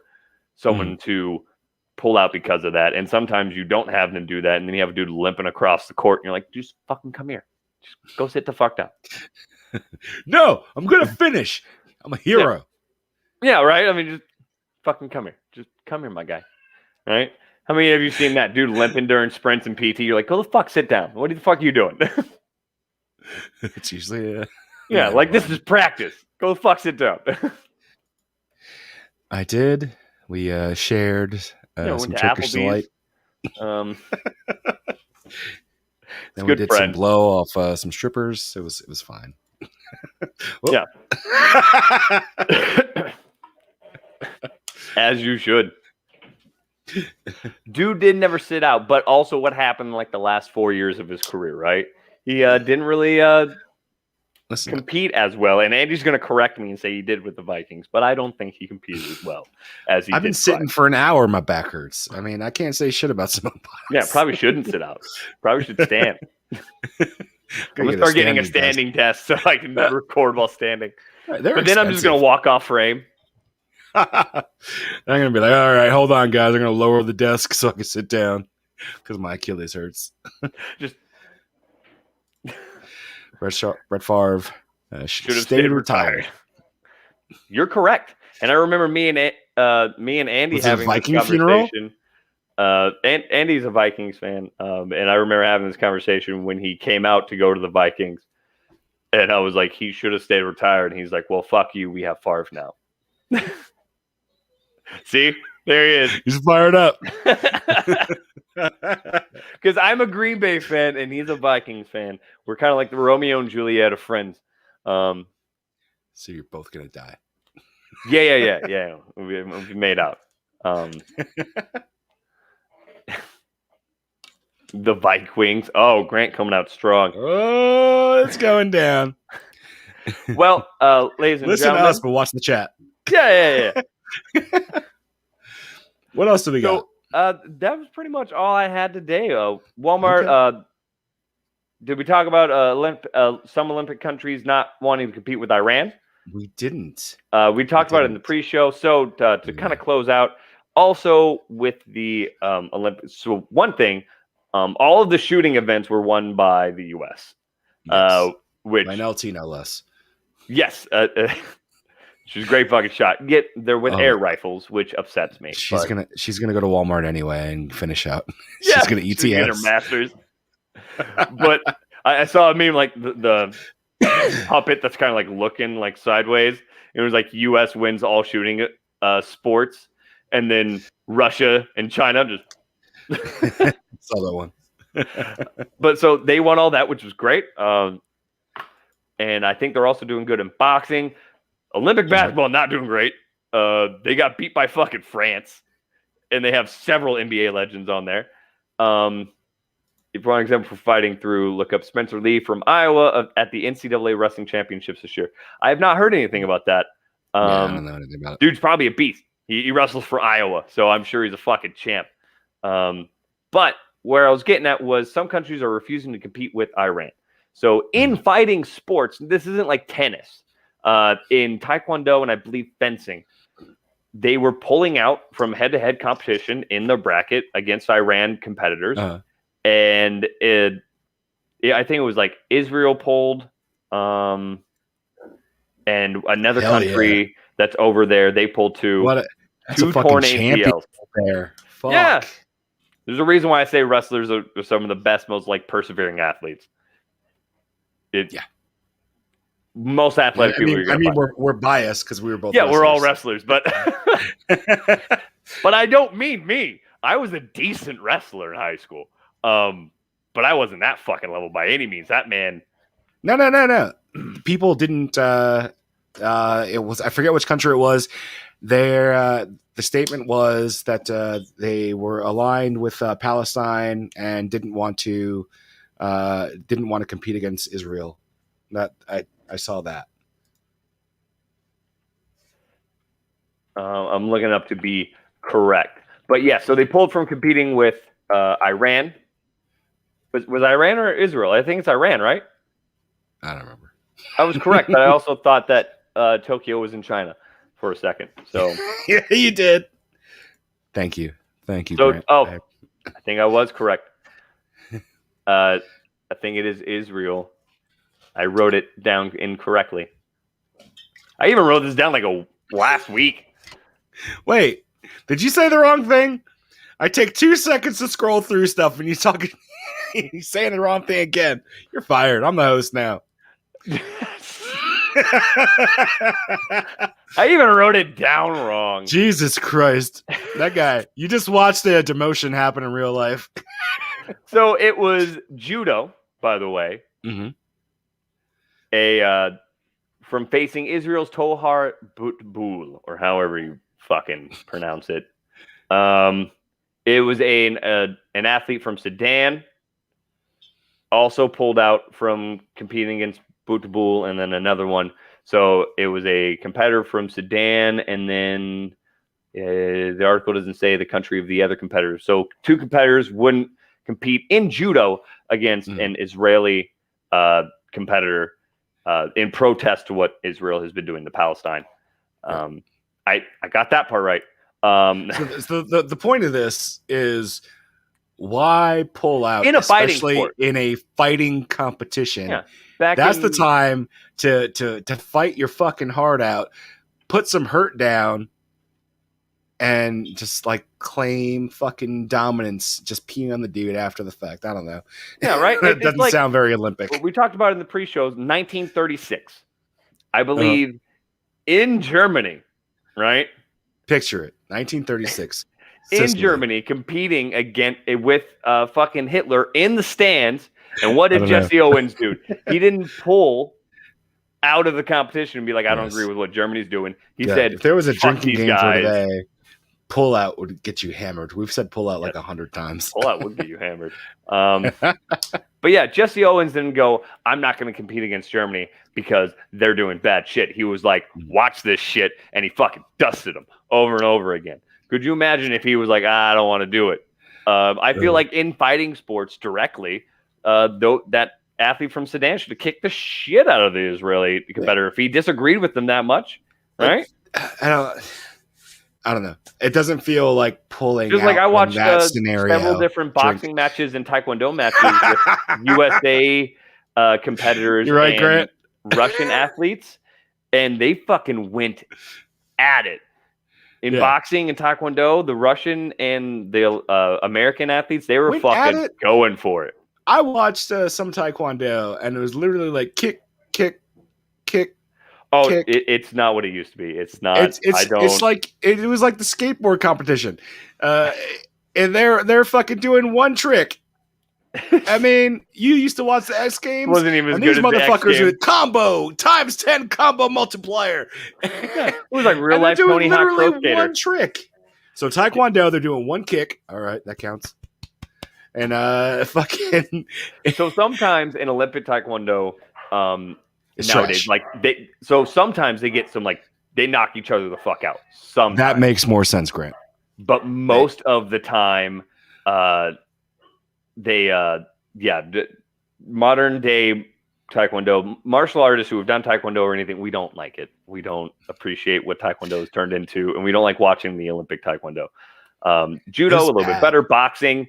someone to pull out because of that. And sometimes you don't have them do that, and then you have a dude limping across the court, and you're like, just fucking come here. Just go sit the fuck down. No, I'm gonna finish. I'm a hero. Yeah, right? I mean, just fucking come here. Just come here, my guy. Right? How many have you seen that dude limping during sprints and PT? You're like, go the fuck sit down. What the fuck are you doing? It's usually this is practice. Go the fuck sit down. I did. We shared some Turkish delight. Then we did some blow off some strippers. It was fine. Yeah. As you should. Dude did never sit out, but also what happened like the last 4 years of his career, right? He didn't really compete as well. And Andy's going to correct me and say he did with the Vikings, but I don't think he competed as well as he did. I've been sitting for an hour. My back hurts. I mean, I can't say shit about Simone Biles. Yeah, probably shouldn't sit out. Probably should stand. I'm going to start getting a standing desk so I can record while standing. Right, but then I'm just going to walk off frame. I'm going to be like, all right, hold on, guys. I'm going to lower the desk so I can sit down because my Achilles hurts. Just Brett Favre should have stayed retired. You're correct. And I remember me and Andy having this conversation. Andy's a Vikings fan, and I remember having this conversation when he came out to go to the Vikings. And I was like, he should have stayed retired. And he's like, well, fuck you. We have Favre now. See? There he is. He's fired up. Because I'm a Green Bay fan and he's a Vikings fan. We're kind of like the Romeo and Juliet of friends. So you're both going to die. Yeah. We made out. The Vikings. Oh, Grant coming out strong. Oh, it's going down. Well, ladies and listen gentlemen. to us, but watch the chat. Yeah. What else do we got? That was pretty much all I had today. Walmart. Okay. Did we talk about some Olympic countries not wanting to compete with Iran? We didn't. We talked about it in the pre-show. So to kind of close out, also with the Olympics. So one thing, all of the shooting events were won by the U.S. Yes. Which by LT no less. Yes. She's a great fucking shot. They're with air rifles, which upsets me. She's gonna go to Walmart anyway and finish out. Yeah, she's gonna ETS. She's get her master's. But I saw a meme like the puppet that's kind of like looking like sideways. It was like U.S. wins all shooting sports, and then Russia and China just saw that one. But so they won all that, which was great. And I think they're also doing good in boxing. Olympic basketball not doing great. They got beat by fucking France, and they have several NBA legends on there. If you want an example for fighting through, look up Spencer Lee from Iowa at the NCAA Wrestling Championships this year. I have not heard anything about that. I don't know anything about it. Dude's probably a beast. He wrestles for Iowa, so I'm sure he's a fucking champ. But where I was getting at was some countries are refusing to compete with Iran. So in fighting sports, this isn't like tennis. In Taekwondo and I believe fencing, they were pulling out from head-to-head competition in the bracket against Iran competitors. And I think it was like Israel pulled, and another country that's over there, they pulled two. That's a fucking champion there. Fuck. Yeah. There's a reason why I say wrestlers are some of the best, most like persevering athletes. Most athletic people. We're biased because we were both. Yeah, wrestlers. We're all wrestlers, but but I don't mean me. I was a decent wrestler in high school, but I wasn't that fucking level by any means. That man. No. People didn't. It was, I forget which country it was. The statement was that they were aligned with Palestine and didn't want to compete against Israel. That I saw that. I'm looking up to be correct, but yeah. So they pulled from competing with Iran. Was Iran or Israel? I think it's Iran, right? I don't remember. I was correct, but I also thought that Tokyo was in China for a second. So Yeah, you did. Thank you, so Grant. I think I was correct. I think it is Israel. I wrote it down incorrectly. I even wrote this down like last week. Wait, did you say the wrong thing? I take 2 seconds to scroll through stuff, and you're saying the wrong thing again. You're fired. I'm the host now. I even wrote it down wrong. Jesus Christ. That guy. You just watched a demotion happen in real life. So it was judo, by the way. Mm-hmm. From facing Israel's Tohar Butbul, or however you fucking pronounce it. It was an athlete from Sudan, also pulled out from competing against Butbul, and then another one. So it was a competitor from Sudan, and then the article doesn't say the country of the other competitors. So 2 competitors wouldn't compete in judo against an Israeli competitor in protest to what Israel has been doing to Palestine. I got that part right. So the point of this is, why pull out in a fighting especially sport, in a fighting competition? Yeah. That's the time to fight your fucking heart out, put some hurt down, and just like claim fucking dominance, just peeing on the dude after the fact. I don't know. Yeah, right. It doesn't sound very Olympic. We talked about it in the pre-shows. 1936, I believe, in Germany, right? Picture it, 1936. In Germany, competing with fucking Hitler in the stands. And what did Jesse Owens do? He didn't pull out of the competition and be like, I don't agree with what Germany's doing. He said, if there was a drinking game guys. for today, pull out would get you hammered. We've said pull out like 100 times. Pull out would get you hammered. But yeah, Jesse Owens didn't go, I'm not going to compete against Germany because they're doing bad shit. He was like, watch this shit. And he fucking dusted them over and over again. Could you imagine if he was like, I don't want to do it? I feel like in fighting sports directly, that athlete from Sudan should have kicked the shit out of the Israeli competitor if he disagreed with them that much, right? I don't know. It doesn't feel like pulling. Just like I watched scenario, several different boxing matches and taekwondo matches with USA competitors right, and Grant? Russian athletes, and they fucking went at it. In boxing and taekwondo, the Russian and the American athletes, they were fucking going for it. I watched some taekwondo, and it was literally like kick, kick, kick. Oh, kick. It's not what it used to be. It's not. It's like it was like the skateboard competition, and they're fucking doing one trick. I mean, you used to watch the X Games. Wasn't even as and good these as the X motherfuckers Games. with combo times 10 combo multiplier. It was like real life Tony Hawk Pro Skater. One trick. So taekwondo, they're doing one kick. All right, that counts. And fucking. So sometimes in Olympic taekwondo, It's nowadays, trash. Sometimes they get some they knock each other the fuck out. Sometimes. That makes more sense, Grant. But most of the time, modern day taekwondo martial artists who have done taekwondo or anything, we don't like it. We don't appreciate what taekwondo has turned into, and we don't like watching the Olympic taekwondo. Judo a little bit better. Boxing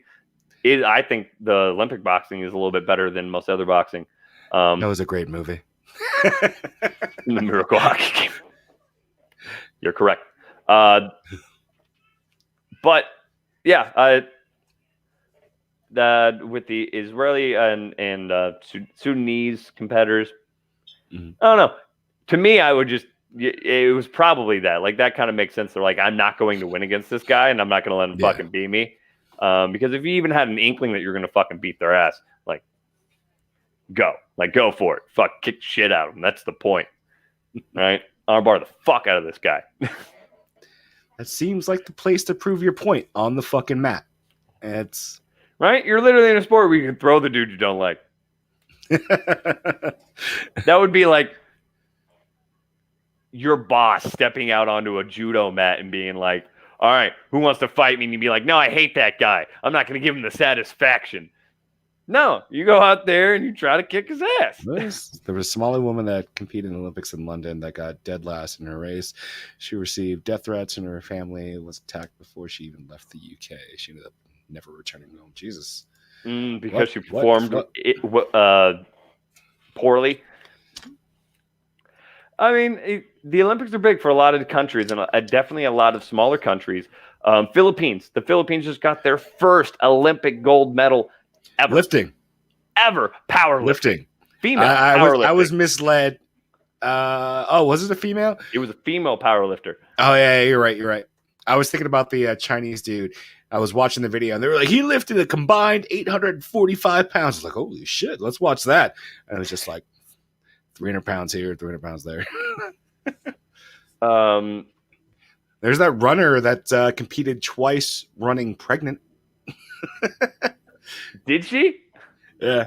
I think the Olympic boxing is a little bit better than most other boxing. That was a great movie. The Miracle Hockey Game. You're correct. But yeah, with the Israeli and Sudanese competitors, I don't know. To me, it was probably that. Like, that kind of makes sense. They're like, I'm not going to win against this guy, and I'm not going to let him fucking beat me. Because if you even had an inkling that you're going to fucking beat their ass, go for it. Fuck, kick shit out of them. That's the point. Right? Armbar the fuck out of this guy. That seems like the place to prove your point on the fucking mat. It's right. You're literally in a sport where you can throw the dude you don't like. That would be like your boss stepping out onto a judo mat and being like, all right, who wants to fight me? And you'd be like, no, I hate that guy. I'm not going to give him the satisfaction. No, you go out there and you try to kick his ass. There was a Somali woman that competed in the Olympics in London that got dead last in her race. She received death threats, and her family was attacked before she even left the UK. She ended up never returning home. Jesus. Because she performed poorly. I mean, the Olympics are big for a lot of the countries, and definitely a lot of smaller countries. Philippines. The Philippines just got their first Olympic gold medal ever. Lifting. Ever. Powerlifting. Female I was misled. Was it a female? It was a female powerlifter. Oh, yeah, you're right. I was thinking about the Chinese dude. I was watching the video, and they were like, he lifted a combined 845 pounds. I was like, holy shit, let's watch that. And it was just like 300 pounds here, 300 pounds there. There's that runner that competed twice running pregnant. Did she? Yeah.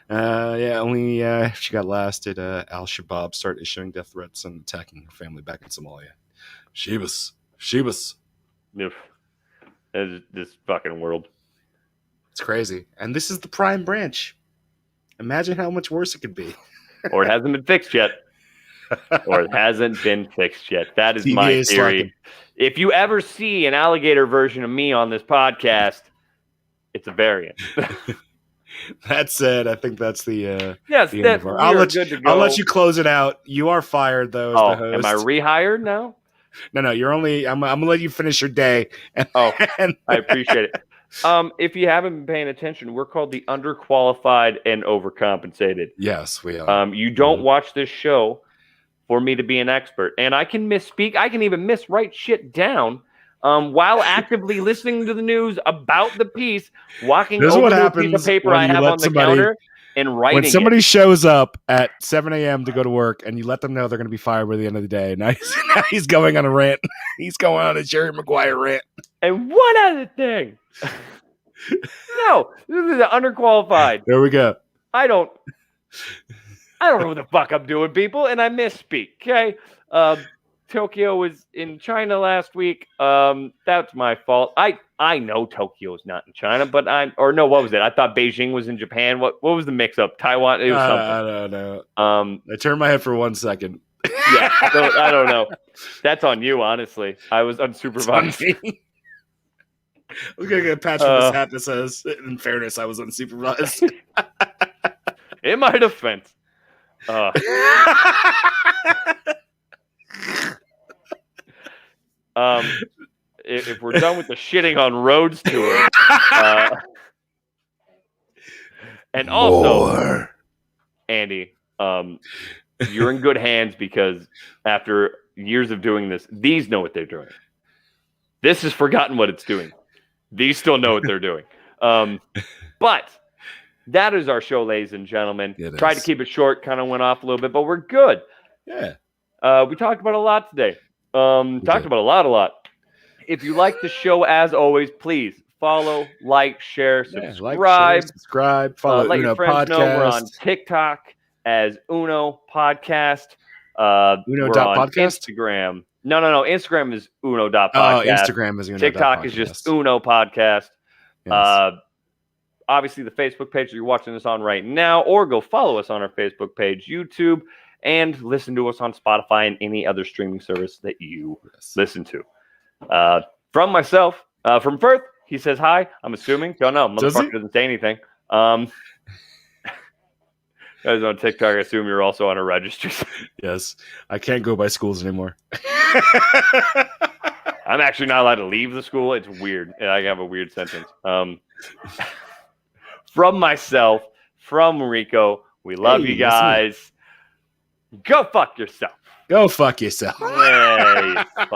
Only she got lasted. Al-Shabaab started issuing death threats and attacking her family back in Somalia. Shebas. This fucking world. It's crazy. And this is the prime branch. Imagine how much worse it could be. Or it hasn't been fixed yet. That is TVA my is theory. slacking. If you ever see an alligator version of me on this podcast, it's a variant. That said, I think that's the yes. the end of our- I'll let you close it out. You are fired though as the host. Am I rehired now? No, you're only. I'm gonna let you finish your day. I appreciate it. If you haven't been paying attention, we're called the Underqualified and Overcompensated. Yes, we are. You don't watch this show for me to be an expert, and I can misspeak. I can even miswrite shit down while actively listening to the news about the piece, walking over to a piece of paper I have on the counter and writing. When somebody shows up at 7 a.m. to go to work, and you let them know they're going to be fired by the end of the day, now he's going on a rant. He's going on a Jerry Maguire rant. And one other thing. No, this is underqualified. There we go. I don't know what the fuck I'm doing, people, and I misspeak. Okay, Tokyo was in China last week. That's my fault. I know Tokyo's not in China, but what was it? I thought Beijing was in Japan. What was the mix-up? Taiwan? It was something. I don't know. I turned my head for 1 second. Yeah, I don't know. That's on you, honestly. I was unsupervised. I was going to get a patch for this hat that says, in fairness, I was unsupervised. In my defense. If we're done with the shitting on roads tour, and also, Andy, you're in good hands because after years of doing this, these know what they're doing. This has forgotten what it's doing. These still know what they're doing. But that is our show, ladies and gentlemen. Tried to keep it short, kind of went off a little bit, but we're good. Yeah. We talked about a lot today. Talked about a lot. If you like the show, as always, please follow, like, share, subscribe. Follow let Uno your friends know Podcast. we're on TikTok as Uno Podcast. Uno we're dot on podcast? Instagram. No. Instagram is uno.podcast. Oh, Instagram is Uno. TikTok is just Uno Podcast. Yes. Obviously, the Facebook page that you're watching this on right now, or go follow us on our Facebook page, YouTube, and listen to us on Spotify and any other streaming service that you listen to. From myself, from Firth, he says hi. I'm assuming. Don't know. Motherfucker doesn't say anything. Guys on TikTok, I assume you're also on a registry. Yes. I can't go by schools anymore. I'm actually not allowed to leave the school. It's weird. I have a weird sentence. From myself, from Rico, we love you guys. Go fuck yourself. Go fuck yourself. Hey.